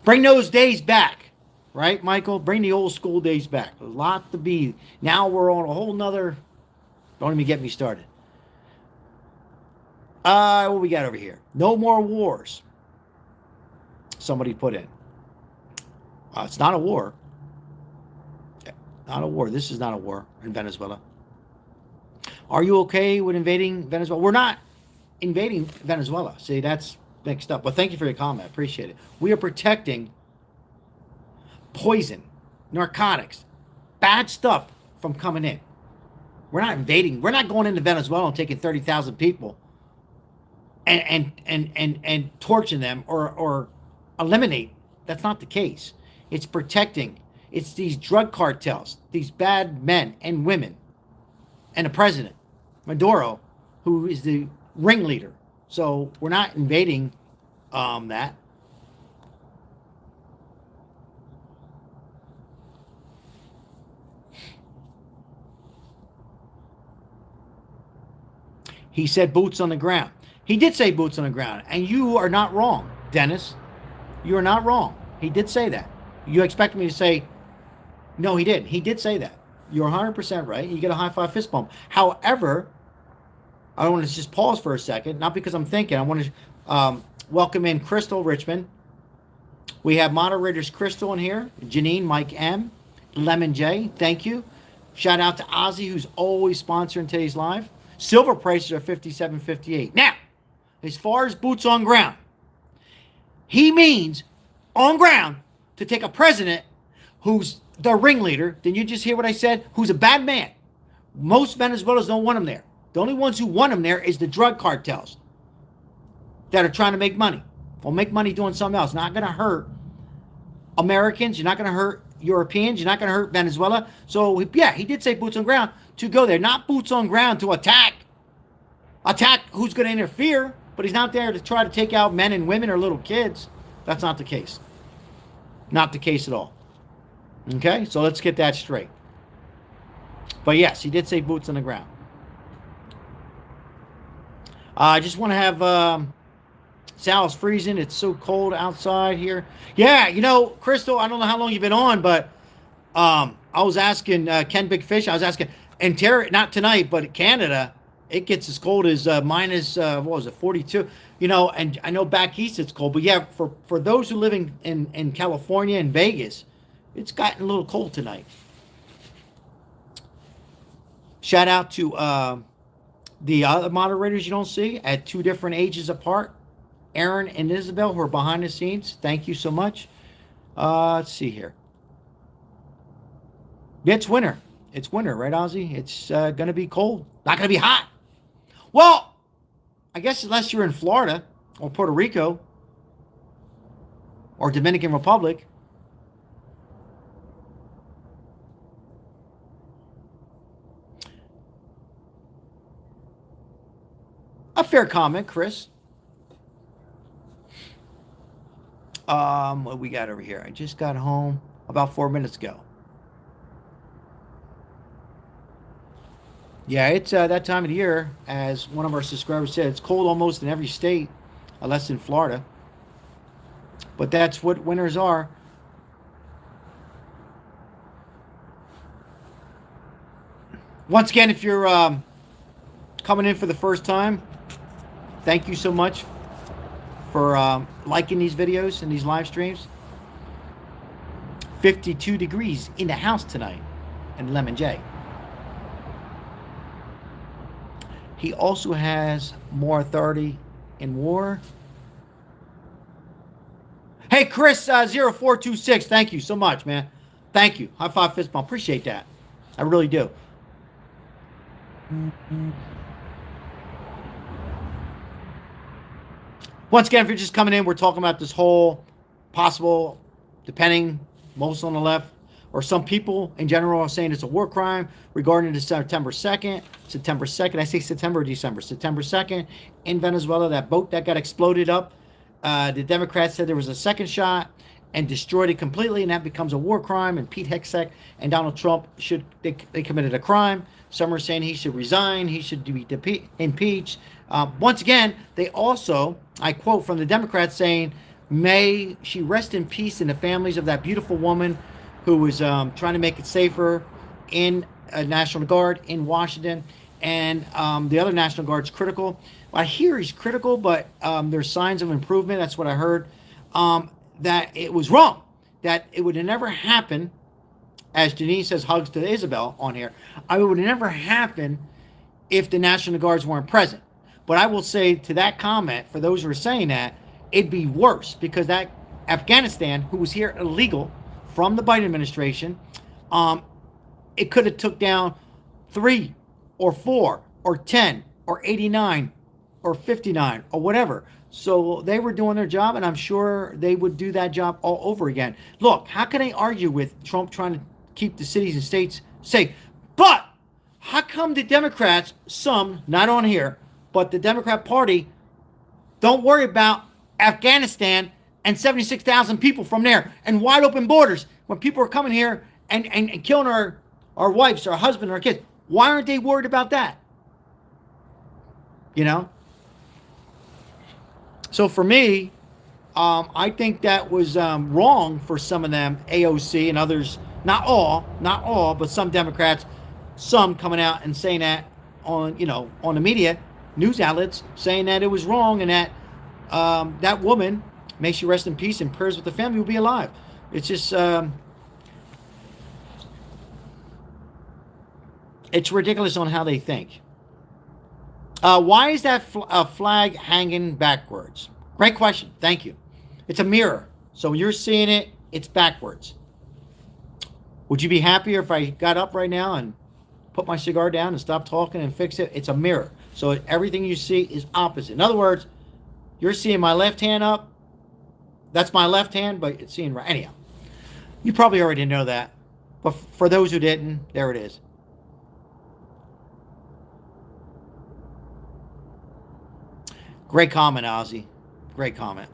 Speaker 1: Bring those days back. Right, Michael? Bring the old school days back. A lot to be. Now we're on a whole nother... Don't even get me started. What we got over here? No more wars. Somebody put in. It's not a war. Not a war. This is not a war in Venezuela. Are you okay with invading Venezuela? We're not invading Venezuela. See, that's mixed up. But thank you for your comment. Appreciate it. We are protecting poison, narcotics, bad stuff from coming in. We're not invading. We're not going into Venezuela and taking 30,000 people and torching them or eliminate. That's not the case. It's protecting. It's these drug cartels, these bad men and women, and the president, Maduro, who is the ringleader. So we're not invading that. He said boots on the ground. He did say boots on the ground. And you are not wrong, Dennis. You are not wrong. He did say that. You expect me to say, no, he didn't. He did say that. You're 100% right. You get a high five fist bump. However, I want to just pause for a second. Not because I'm thinking. I want to welcome in Crystal Richmond. We have moderators Crystal in here. Janine, Mike M, Lemon J. Thank you. Shout out to Ozzy, who's always sponsoring today's live. Silver prices are $57.58. Now, as far as boots on ground, he means on ground to take a president who's the ringleader. Didn't you just hear what I said? Who's a bad man. Most Venezuelans don't want him there. The only ones who want him there is the drug cartels that are trying to make money. Well, make money doing something else. Not going to hurt Americans. You're not going to hurt Europeans. You're not going to hurt Venezuela. So, yeah, he did say boots on ground to go there. Not boots on ground to attack. Attack who's going to interfere. But he's not there to try to take out men and women or little kids. That's not the case. Not the case at all. Okay? So let's get that straight. But yes, he did say boots on the ground. I just want to have... Sal's freezing. It's so cold outside here. Yeah, you know, Crystal, I don't know how long you've been on, but I was asking Ken Big Fish, I was asking, and Terry, not tonight, but Canada, it gets as cold as minus, what was it, 42. You know, and I know back east it's cold, but yeah, for those who live in California and Vegas, it's gotten a little cold tonight. Shout out to the other moderators you don't see at 2 different ages apart. Aaron and Isabel, who are behind the scenes, thank you so much. Let's see here. Yeah, it's winter. It's winter, right, Ozzy? It's going to be cold. Not going to be hot. Well, I guess unless you're in Florida or Puerto Rico or Dominican Republic. A fair comment, Chris. What we got over here? I just got home about 4 minutes ago. Yeah, it's that time of the year, as one of our subscribers said, it's cold almost in every state, unless in Florida. But that's what winners are. Once again, if you're coming in for the first time, thank you so much for liking these videos and these live streams. 52 degrees in the house tonight in Lemon J. He also has more authority in war. Hey, Chris 0426, thank you so much, man. Thank you. High five, fist bump. Appreciate that. I really do. Once again, if you're just coming in, we're talking about this whole possible, depending, most on the left, or some people in general are saying it's a war crime regarding to September 2nd. September 2nd, I say September or December? September 2nd in Venezuela, that boat that got exploded up. The Democrats said there was a second shot and destroyed it completely, and that becomes a war crime. And Pete Hegseth and Donald Trump they committed a crime. Some are saying he should resign, he should be impeached. Once again, they also, I quote from the Democrats saying, "May she rest in peace in the families of that beautiful woman who was trying to make it safer in a National Guard in Washington." And the other National Guard's critical. I hear he's critical, but there's signs of improvement. That's what I heard. That it was wrong. That it would have never happened, as Janine says, hugs to Isabel on here. It would have never happened if the National Guards weren't present. But I will say to that comment, for those who are saying that, it'd be worse because that Afghanistan, who was here illegal from the Biden administration, it could have took down 3 or 4 or 10 or 89 or 59 or whatever. So they were doing their job, and I'm sure they would do that job all over again. Look, how can they argue with Trump trying to keep the cities and states safe? But how come the Democrats, some, not on here, but the Democrat Party, don't worry about Afghanistan and 76,000 people from there and wide open borders when people are coming here and killing our wives, our husbands, our kids? Why aren't they worried about that? You know? So for me, I think that was wrong for some of them, AOC and others, not all, but some Democrats, some coming out and saying that on the media, news outlets, saying that it was wrong and that that woman, may she rest in peace and prayers with the family, will be alive. It's just, it's ridiculous on how they think. Why is that flag hanging backwards? Great question. Thank you. It's a mirror. So you're seeing it, it's backwards. Would you be happier if I got up right now and put my cigar down and stop talking and fix it? It's a mirror. So everything you see is opposite. In other words, you're seeing my left hand up. That's my left hand, but it's seeing right. Anyhow, you probably already know that. But for those who didn't, there it is. Great comment, Ozzy. Great comment.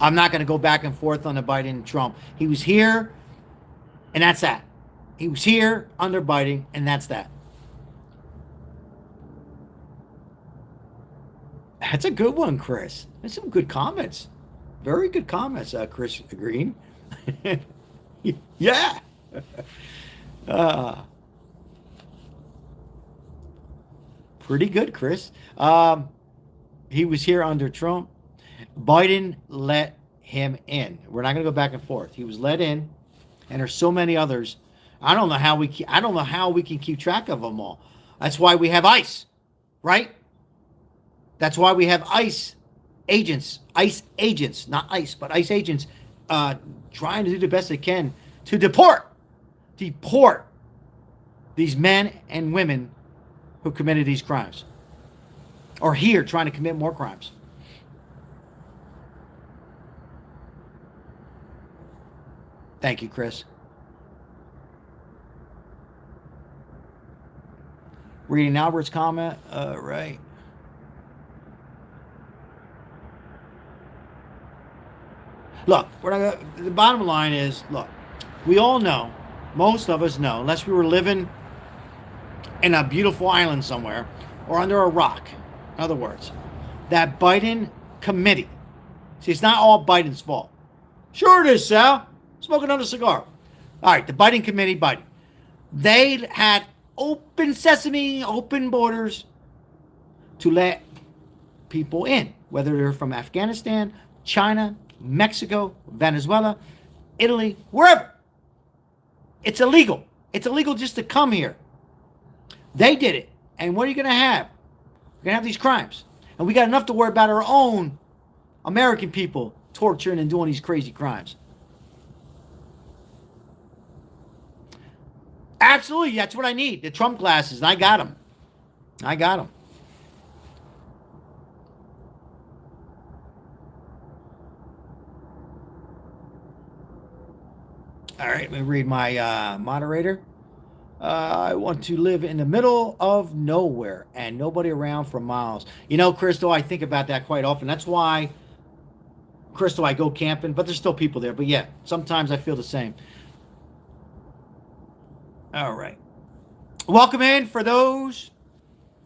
Speaker 1: I'm not going to go back and forth on the Biden and Trump. He was here, and that's that. He was here under Biden, and that's that. That's a good one, Chris. That's some good comments. Very good comments, Chris Green. Yeah. Pretty good, Chris. He was here under Trump. Biden let him in. We're not going to go back and forth. He was let in, and there's so many others. I don't know how we can keep track of them all. That's why we have ICE, right? That's why we have ICE agents, not ICE, but ICE agents, trying to do the best they can to deport these men and women who committed these crimes, or here trying to commit more crimes. Thank you, Chris. Reading Albert's comment, right. Look, the bottom line is, look, we all know, most of us know, unless we were living in a beautiful island somewhere or under a rock, In other words, that Biden committee. See, it's not all Biden's fault. Sure it is, Sal. Smoke another cigar. All right, the Biden committee, Biden. They had open sesame, open borders to let people in, whether they're from Afghanistan, China, Mexico, Venezuela, Italy, wherever. It's illegal. It's illegal just to come here. They did it. And what are you going to have? You're going to have these crimes. And we got enough to worry about our own American people torturing and doing these crazy crimes. Absolutely, that's what I need. The Trump glasses, and I got them. I got them. All right, let me read my moderator. I want to live in the middle of nowhere and nobody around for miles. You know, Crystal, I think about that quite often. That's why, Crystal, I go camping, but there's still people there. But yeah, sometimes I feel the same. All right. Welcome in for those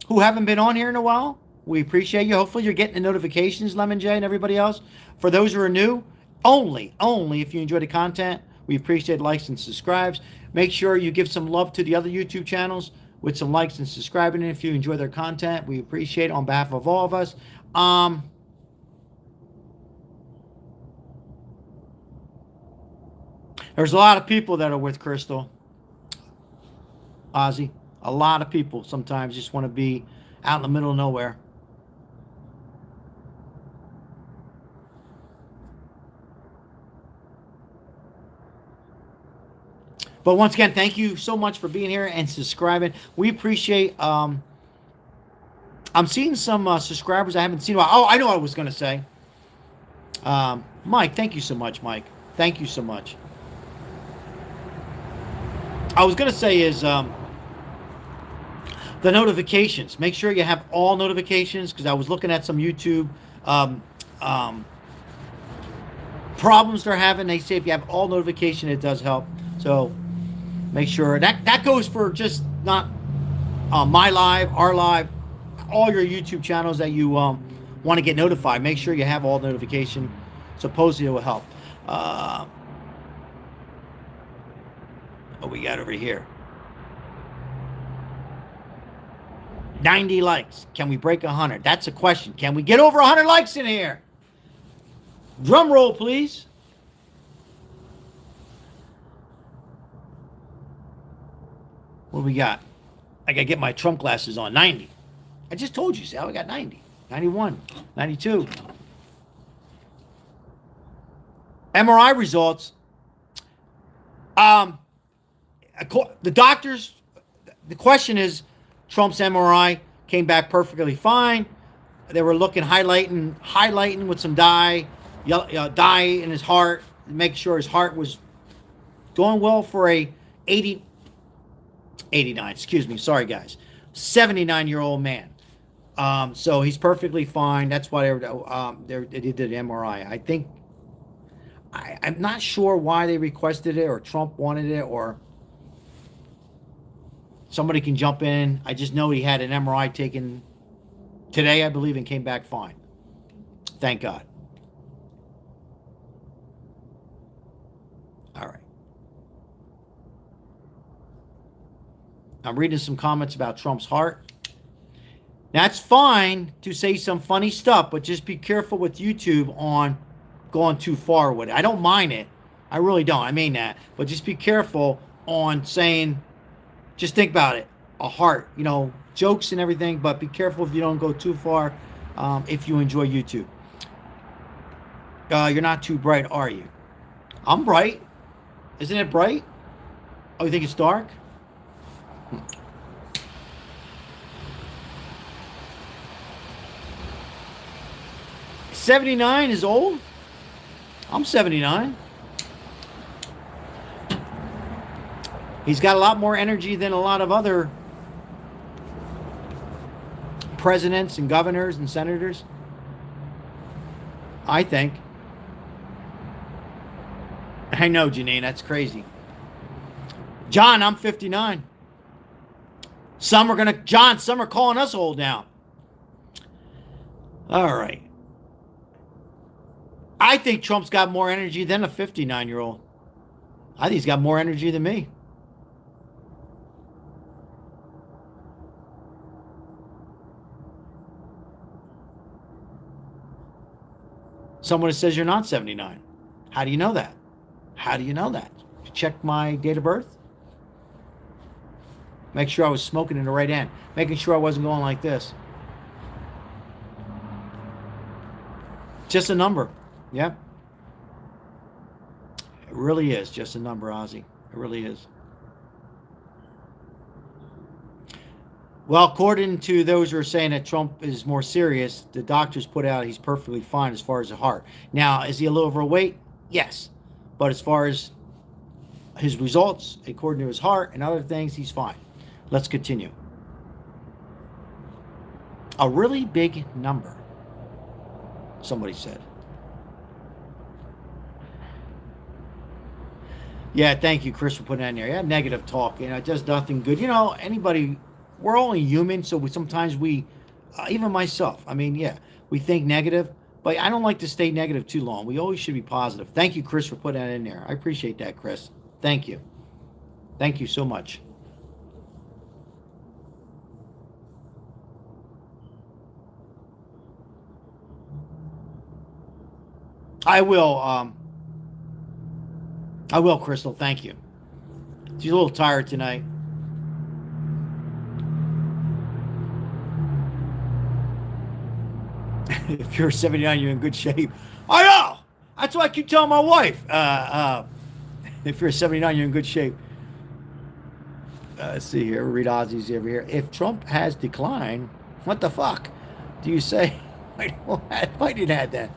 Speaker 1: who haven't been on here in a while. We appreciate you. Hopefully you're getting the notifications, Lemon J and everybody else. For those who are new, only if you enjoy the content, we appreciate likes and subscribes. Make sure you give some love to the other YouTube channels with some likes and subscribing. And if you enjoy their content, we appreciate it on behalf of all of us. There's a lot of people that are with Crystal. Ozzy. A lot of people sometimes just want to be out in the middle of nowhere. But once again, thank you so much for being here and subscribing. We appreciate. I'm seeing some subscribers I haven't seen. Oh, I know what I was going to say. Mike, thank you so much, Mike. Thank you so much. I was going to say is the notifications. Make sure you have all notifications, because I was looking at some YouTube problems they're having. They say if you have all notification, it does help. So make sure that goes for just not my live, our live, all your YouTube channels that you want to get notified. Make sure you have all notification. Supposedly it will help. What we got over here? 90 likes. Can we break 100? That's a question. Can we get over 100 likes in here? Drum roll, please. What do we got? I got to get my Trump glasses on. 90. I just told you, Sal. I got 90. 91. 92. MRI results. The doctors, the question is, Trump's MRI came back perfectly fine. They were looking, highlighting with some dye in his heart, make sure his heart was doing well for a 89, excuse me, sorry guys, 79-year-old man. So he's perfectly fine. That's why they did the MRI. I think, I'm not sure why they requested it, or Trump wanted it, or somebody can jump in. I just know he had an MRI taken today, I believe, and came back fine. Thank God. All right. I'm reading some comments about Trump's heart. That's fine to say some funny stuff, but just be careful with YouTube on going too far with it. I don't mind it. I really don't. I mean that. But just be careful on saying, just think about it. A heart, jokes and everything, but be careful if you don't go too far if you enjoy YouTube. You're not too bright, are you? I'm bright. Isn't it bright? Oh, you think it's dark? 79 is old. I'm 79. He's got a lot more energy than a lot of other presidents and governors and senators, I think. I know, Janine, that's crazy. John, I'm 59. Some are calling us old now. All right. I think Trump's got more energy than a 59-year-old. I think he's got more energy than me. Someone says you're not 79. How do you know that? How do you know that? Check my date of birth. Make sure I was smoking in the right end. Making sure I wasn't going like this. Just a number. Yep. It really is just a number, Ozzy. It really is. Well, according to those who are saying that Trump is more serious, the doctors put out he's perfectly fine as far as the heart. Now, is he a little overweight? Yes. But as far as his results, according to his heart and other things, he's fine. Let's continue. A really big number, somebody said. Yeah, thank you, Chris, for putting that in there. Yeah, negative talk, it does nothing good. Anybody, we're only human, so sometimes we, even myself, we think negative, but I don't like to stay negative too long. We always should be positive. Thank you, Chris, for putting that in there. I appreciate that, Chris. Thank you. Thank you so much. I will, Crystal. Thank you. She's a little tired tonight. If you're 79, you're in good shape. I know. That's what I keep telling my wife. If you're 79, you're in good shape. Let's see here. Read Ozzy's over here. If Trump has declined, what the fuck do you say? Biden had that.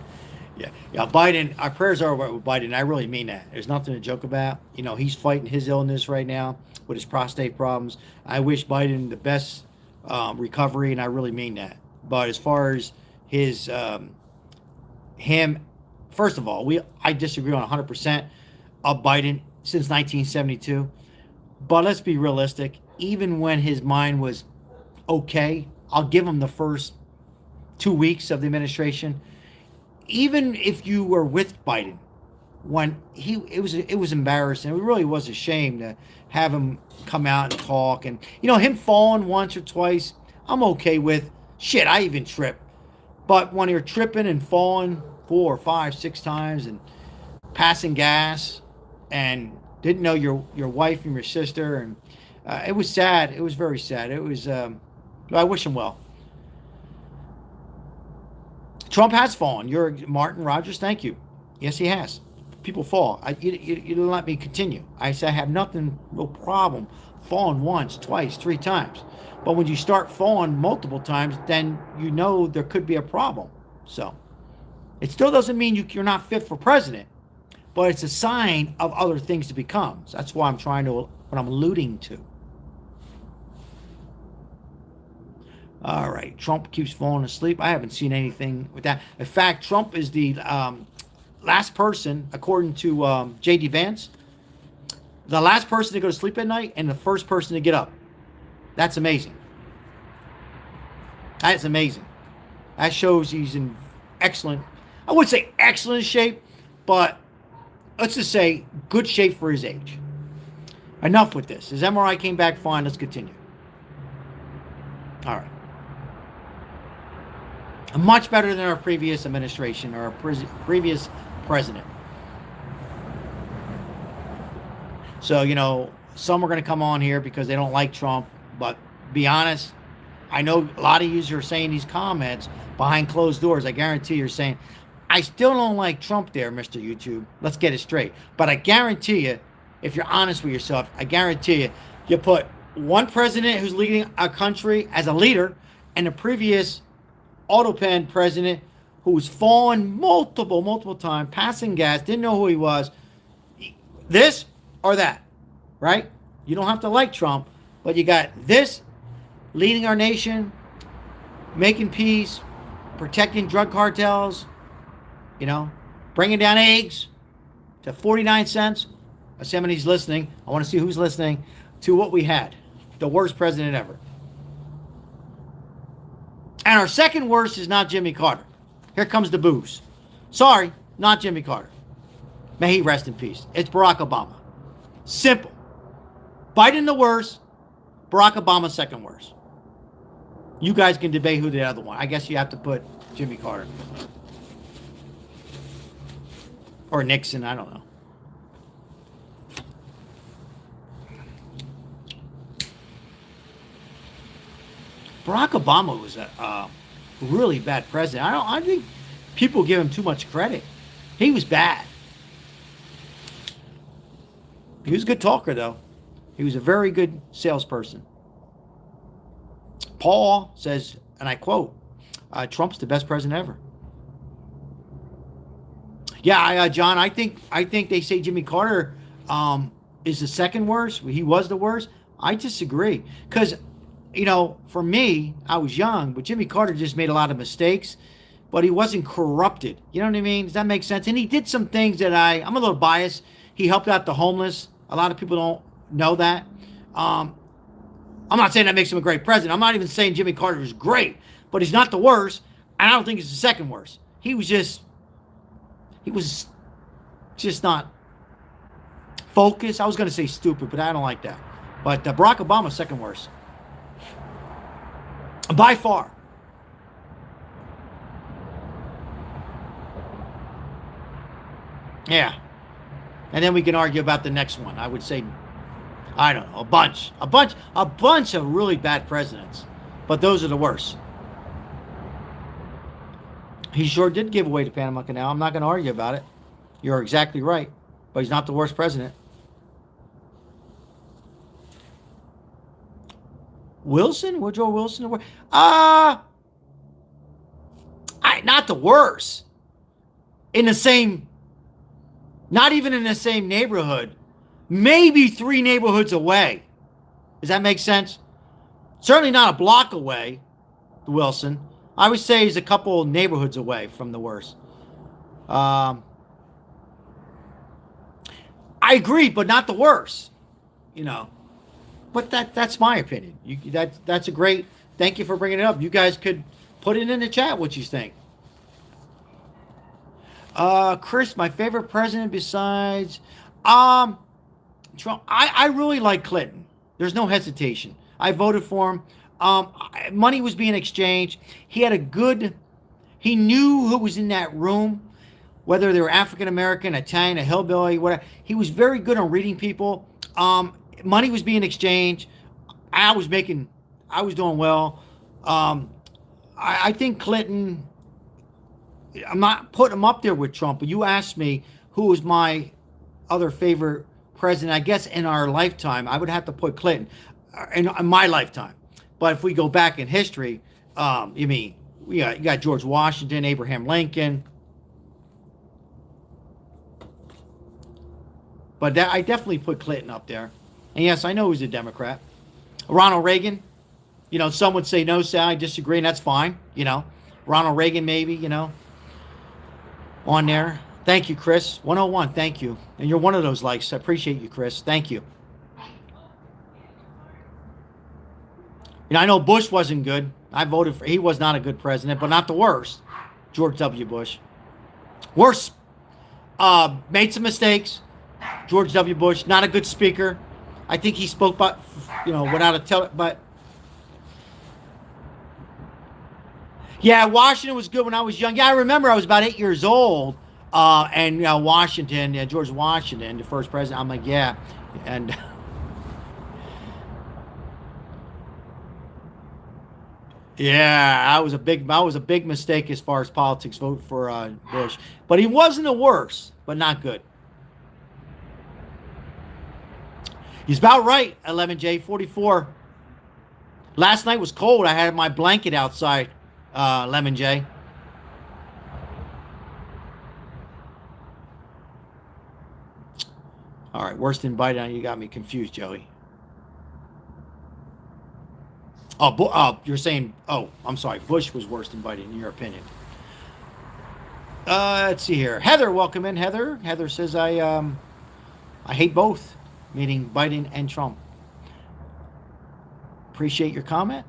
Speaker 1: Yeah, Biden, our prayers are with Biden. I really mean that. There's nothing to joke about. He's fighting his illness right now with his prostate problems. I wish Biden the best recovery, and I really mean that. But as far as his, him, first of all, I disagree on 100% of Biden since 1972. But let's be realistic. Even when his mind was okay, I'll give him the first 2 weeks of the administration. Even if you were with Biden, when it was embarrassing. It really was a shame to have him come out and talk. And him falling once or twice, I'm okay with. Shit, I even trip. But when you're tripping and falling 4 or 5, 6 times and passing gas and didn't know your wife and your sister, and it was sad. It was very sad. It was. I wish him well. Trump has fallen. You're Martin Rogers. Thank you. Yes, he has. People fall. You didn't let me continue. I said I have no problem falling once, twice, 3 times. But when you start falling multiple times, then there could be a problem. So it still doesn't mean you're not fit for president, but it's a sign of other things to become. So that's why what I'm alluding to. All right, Trump keeps falling asleep. I haven't seen anything with that. In fact, Trump is the last person, according to J.D. Vance, the last person to go to sleep at night and the first person to get up. That's amazing. That's amazing. That shows he's in excellent, I would say excellent shape, but let's just say good shape for his age. Enough with this. His MRI came back fine. Let's continue. All right. Much better than our previous administration or our previous president. So, some are going to come on here because they don't like Trump. But be honest, I know a lot of you are saying these comments behind closed doors. I guarantee you're saying, I still don't like Trump there, Mr. YouTube. Let's get it straight. But I guarantee you, if you're honest with yourself, I guarantee you put one president who's leading a country as a leader and the previous Autopen president who was falling multiple times, passing gas, didn't know who he was. This or that, right? You don't have to like Trump, but you got this leading our nation, making peace, protecting drug cartels, bringing down eggs to 49 cents. Somebody's listening. I want to see who's listening to what we had. The worst president ever. And our second worst is not Jimmy Carter. Here comes the booze. Sorry, not Jimmy Carter. May he rest in peace. It's Barack Obama. Simple. Biden the worst, Barack Obama second worst. You guys can debate who the other one. I guess you have to put Jimmy Carter. Or Nixon, I don't know. Barack Obama was a really bad president. I think people give him too much credit. He was bad. He was a good talker, though. He was a very good salesperson. Paul says, and I quote, Trump's the best president ever. Yeah, John, I think they say Jimmy Carter is the second worst. He was the worst. I disagree. Because, you know, for me, I was young, but Jimmy Carter just made a lot of mistakes, but he wasn't corrupted. You know what I mean? Does that make sense? And he did some things that I'm a little biased. He helped out the homeless. A lot of people don't know that. I'm not saying that makes him a great president. I'm not even saying Jimmy Carter is great, but he's not the worst. And I don't think he's the second worst. He was just not focused. I was going to say stupid, but I don't like that. But Barack Obama, second worst. By far. Yeah. And then we can argue about the next one. I would say, I don't know, a bunch of really bad presidents. But those are the worst. He sure did give away the Panama Canal. I'm not going to argue about it. You're exactly right. But he's not the worst president. Wilson? Woodrow Wilson? Not the worst. Not even in the same neighborhood. Maybe 3 neighborhoods away. Does that make sense? Certainly not a block away, Wilson. I would say he's a couple neighborhoods away from the worst. I agree, but not the worst. You know. But that's my opinion. That's a great. Thank you for bringing it up. You guys could put it in the chat what you think. Chris, my favorite president besides Trump. I really like Clinton. There's no hesitation. I voted for him. Money was being exchanged. He knew who was in that room, whether they were African American, Italian, a hillbilly, whatever. He was very good on reading people. Money was being exchanged. I was doing well. I think Clinton, I'm not putting him up there with Trump, but you asked me who was my other favorite president. I guess in our lifetime, I would have to put Clinton in my lifetime. But if we go back in history, you got George Washington, Abraham Lincoln. But I definitely put Clinton up there. And yes, I know he was a Democrat. Ronald Reagan, some would say no, Sal, I disagree, and that's fine. Ronald Reagan maybe, on there. Thank you, Chris. 101, thank you. And you're one of those likes. I appreciate you, Chris. Thank you. I know Bush wasn't good. I voted for, he was not a good president, but not the worst. George W. Bush. Worst, made some mistakes. George W. Bush, not a good speaker. I think he spoke about, without a tell, but yeah, Washington was good when I was young. Yeah, I remember I was about 8 years old, and Washington, George Washington, the first president. I'm like, yeah, and yeah, I was a big mistake as far as politics. Vote for Bush, but he wasn't the worst, but not good. He's about right, 11J, 44. Last night was cold. I had my blanket outside, 11J. All right, worst in Biden. You got me confused, Joey. You're saying, I'm sorry. Bush was worse than Biden, in your opinion. Let's see here. Heather, welcome in, Heather. Heather says, I hate both. Meaning Biden and Trump. Appreciate your comment.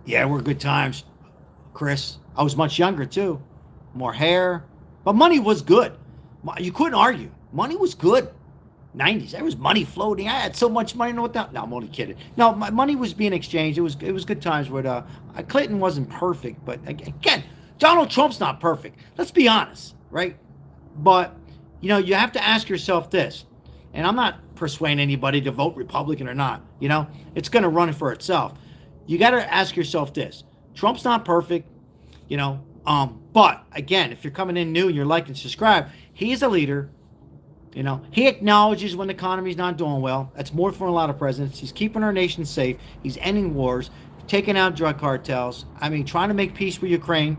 Speaker 1: Yeah, we're good times, Chris. I was much younger too, more hair, but money was good. You couldn't argue. Money was good. 90s, there was money floating. I had so much money. No, I'm only kidding. No, my money was being exchanged. It was good times. With Clinton wasn't perfect, but again, Donald Trump's not perfect. Let's be honest, right? But you have to ask yourself this, and I'm not persuading anybody to vote Republican or not. It's going to run for itself. You got to ask yourself this: Trump's not perfect, but again, if you're coming in new and you're like and subscribe, he is a leader. He acknowledges when the economy's not doing well. That's more for a lot of presidents. He's keeping our nation safe. He's ending wars, taking out drug cartels. Trying to make peace with Ukraine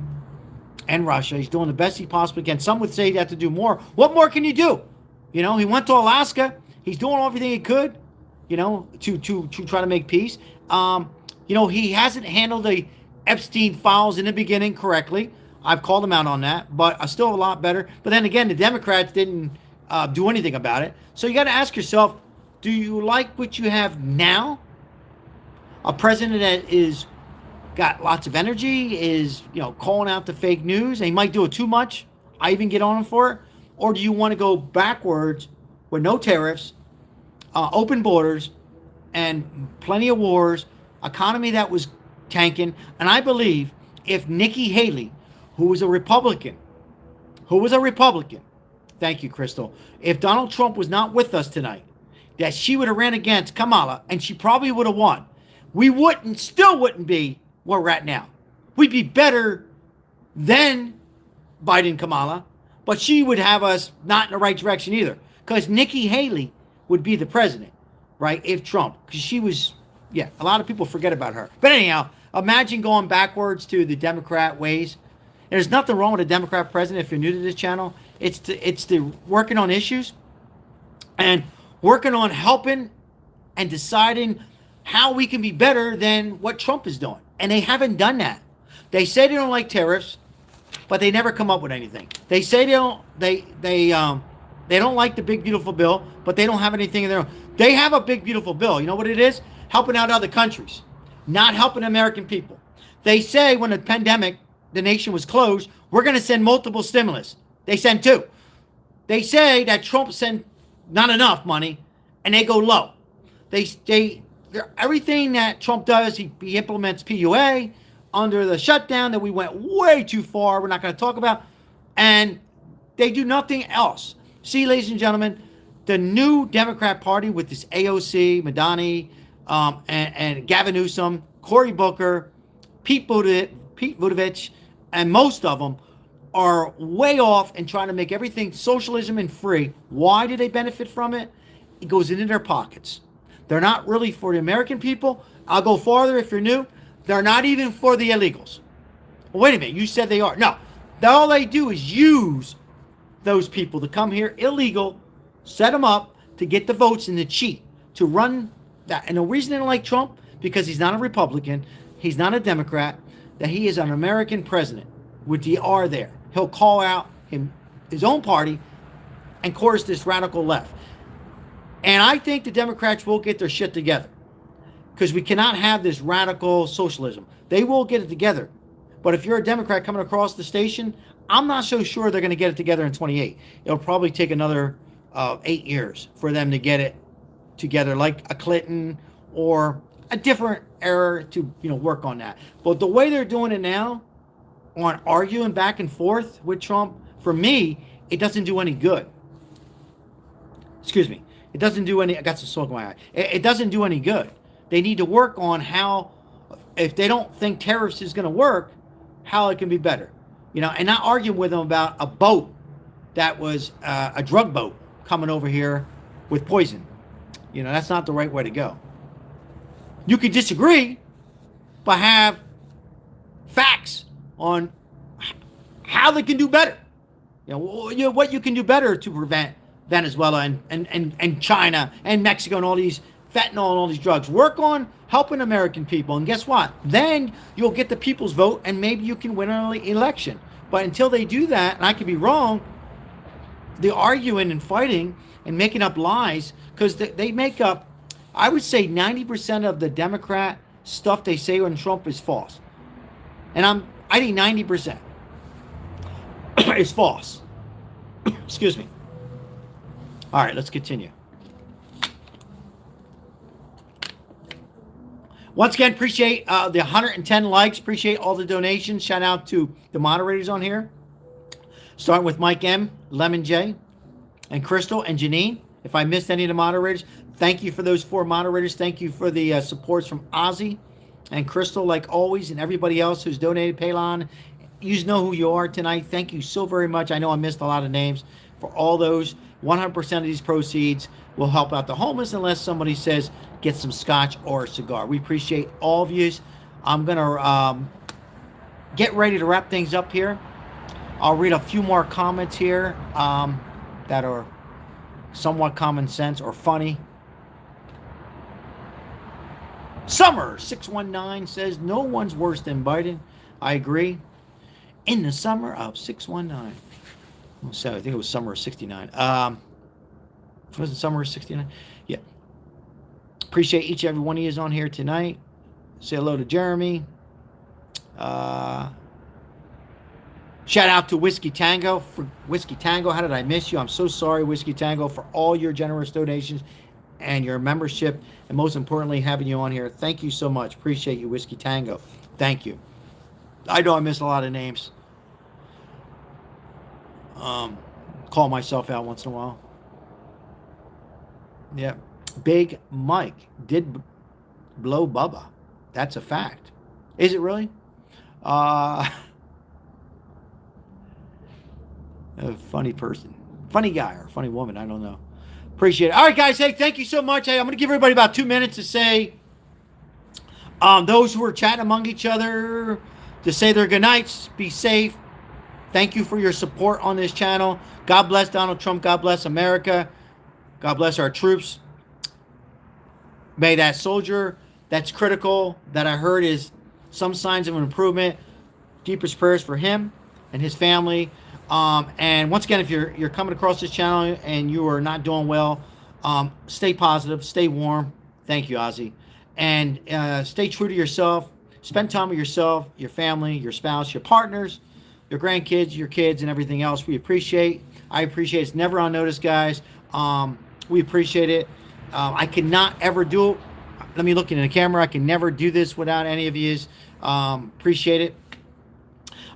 Speaker 1: and Russia. He's doing the best he possibly can. Some would say he had to do more. What more can you do? He went to Alaska. He's doing everything he could, to try to make peace. He hasn't handled the Epstein files in the beginning correctly. I've called him out on that, but still a lot better. But then again, the Democrats didn't do anything about it. So you got to ask yourself, do you like what you have now? A president that is got lots of energy, is calling out the fake news, and he might do it too much. I even get on him for it. Or do you want to go backwards with no tariffs, open borders, and plenty of wars, economy that was tanking? And I believe if Nikki Haley, who was a Republican, thank you, Crystal, if Donald Trump was not with us tonight, that she would have ran against Kamala, and she probably would have won. We still wouldn't be where we're at now. We'd be better than Biden Kamala, but she would have us not in the right direction either, because Nikki Haley would be the president, right, if Trump, because she was, a lot of people forget about her. But anyhow, imagine going backwards to the Democrat ways. There's nothing wrong with a Democrat president if you're new to this channel. It's the working on issues and working on helping and deciding how we can be better than what Trump is doing. And they haven't done that. They say they don't like tariffs, but they never come up with anything. They say they don't like the big beautiful bill, but they don't have anything in their own. They have a big beautiful bill. You know what it is? Helping out other countries, not helping American people. They say when the pandemic, the nation was closed, we're going to send multiple stimulus. They send two. They say that Trump sent not enough money, and they go low. Everything that Trump does, he implements PUA under the shutdown that we went way too far. We're not going to talk about, and they do nothing else. See, ladies and gentlemen, the new Democrat Party with this AOC, Madani, and Gavin Newsom, Cory Booker, Pete Buttigieg, and most of them are way off and trying to make everything socialism and free. Why do they benefit from it? It goes into their pockets. They're not really for the American people. I'll go farther if you're new. They're not even for the illegals. Well, wait a minute. You said they are. No. All they do is use those people to come here illegal, set them up to get the votes and to cheat, to run that. And the reason they don't like Trump, because he's not a Republican, he's not a Democrat, that he is an American president with the R there. He'll call out his own party and chorus this radical left. And I think the Democrats will get their shit together, because we cannot have this radical socialism. They will get it together. But if you're a Democrat coming across the station, I'm not so sure they're going to get it together in 28. It'll probably take another 8 years for them to get it together, like a Clinton or a different era to work on that. But the way they're doing it now, on arguing back and forth with Trump, for me, it doesn't do any good. Excuse me. It doesn't do any, I got some smoke in my eye. It doesn't do any good. They need to work on how, if they don't think tariffs is going to work, how it can be better. And not arguing with them about a boat that was a drug boat coming over here with poison. That's not the right way to go. You can disagree, but have facts on how they can do better. What you can do better to prevent Venezuela and China and Mexico and all these fentanyl and all these drugs. Work on helping American people, and guess what? Then you'll get the people's vote, and maybe you can win an election. But until they do that, and I could be wrong, they're arguing and fighting and making up lies, because they make up, I would say 90% of the Democrat stuff they say on Trump is false. And I think 90% is false. Excuse me. All right, let's continue. Once again, appreciate the 110 likes. Appreciate all the donations. Shout out to the moderators on here. Starting with Mike M, Lemon J, and Crystal and Janine. If I missed any of the moderators, thank you for those 4 moderators. Thank you for the supports from Ozzy and Crystal, like always, and everybody else who's donated. Palon, you know who you are tonight. Thank you so very much. I know I missed a lot of names. For all those, 100% of these proceeds will help out the homeless unless somebody says get some scotch or a cigar. We appreciate all of you. I'm going to get ready to wrap things up here. I'll read a few more comments here that are somewhat common sense or funny. Summer 619 says no one's worse than Biden. I agree. In the summer of 619. So I think it was summer of 69. Was it summer of 69? Yeah. Appreciate each and every one of you on here tonight. Say hello to Jeremy. Shout out to Whiskey Tango. For Whiskey Tango, how did I miss you? I'm so sorry, Whiskey Tango, for all your generous donations and your membership, and most importantly, having you on here. Thank you so much. Appreciate you, Whiskey Tango. Thank you. I know I missed a lot of names. Call myself out once in a while. Yeah. Big Mike did blow Bubba. That's a fact. Is it really? A funny person. Funny guy or funny woman. I don't know. Appreciate it. All right, guys. Hey, thank you so much. Hey, I'm going to give everybody about 2 minutes to say those who are chatting among each other to say their good nights. Be safe. Thank you for your support on this channel. God bless Donald Trump. God bless America. God bless our troops. May that soldier that's critical that I heard is some signs of an improvement. Deepest prayers for him and his family. And once again, if you're coming across this channel and you are not doing well, stay positive, stay warm. Thank you, Ozzy. And stay true to yourself. Spend time with yourself, your family, your spouse, your partners, your grandkids, your kids, and everything else. We appreciate. I appreciate it. It's never on notice, guys. We appreciate it. I cannot ever do it. Let me look in the camera. I can never do this without any of you. Appreciate it.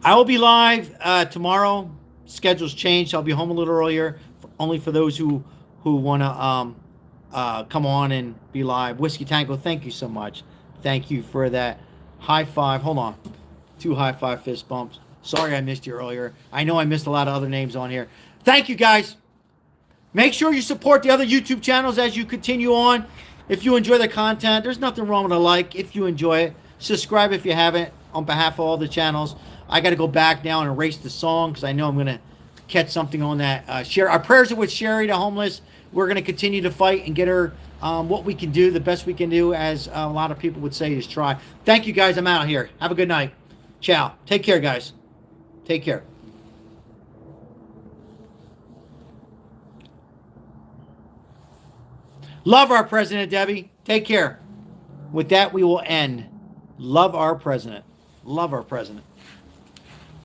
Speaker 1: I will be live tomorrow. Schedule's changed. I'll be home a little earlier, only for those who want to come on and be live. Whiskey Tango, thank you so much. Thank you for that high five. Hold on. 2 high five fist bumps. Sorry I missed you earlier. I know I missed a lot of other names on here. Thank you, guys. Make sure you support the other YouTube channels as you continue on. If you enjoy the content, there's nothing wrong with a like if you enjoy it. Subscribe if you haven't on behalf of all the channels. I got to go back now and erase the song because I know I'm going to catch something on that. Sherry, our prayers are with Sherry, the homeless. We're going to continue to fight and get her what we can do, the best we can do, as a lot of people would say, is try. Thank you, guys. I'm out here. Have a good night. Ciao. Take care, guys. Take care. Love our president, Debbie. Take care. With that, we will end. Love our president. Love our president.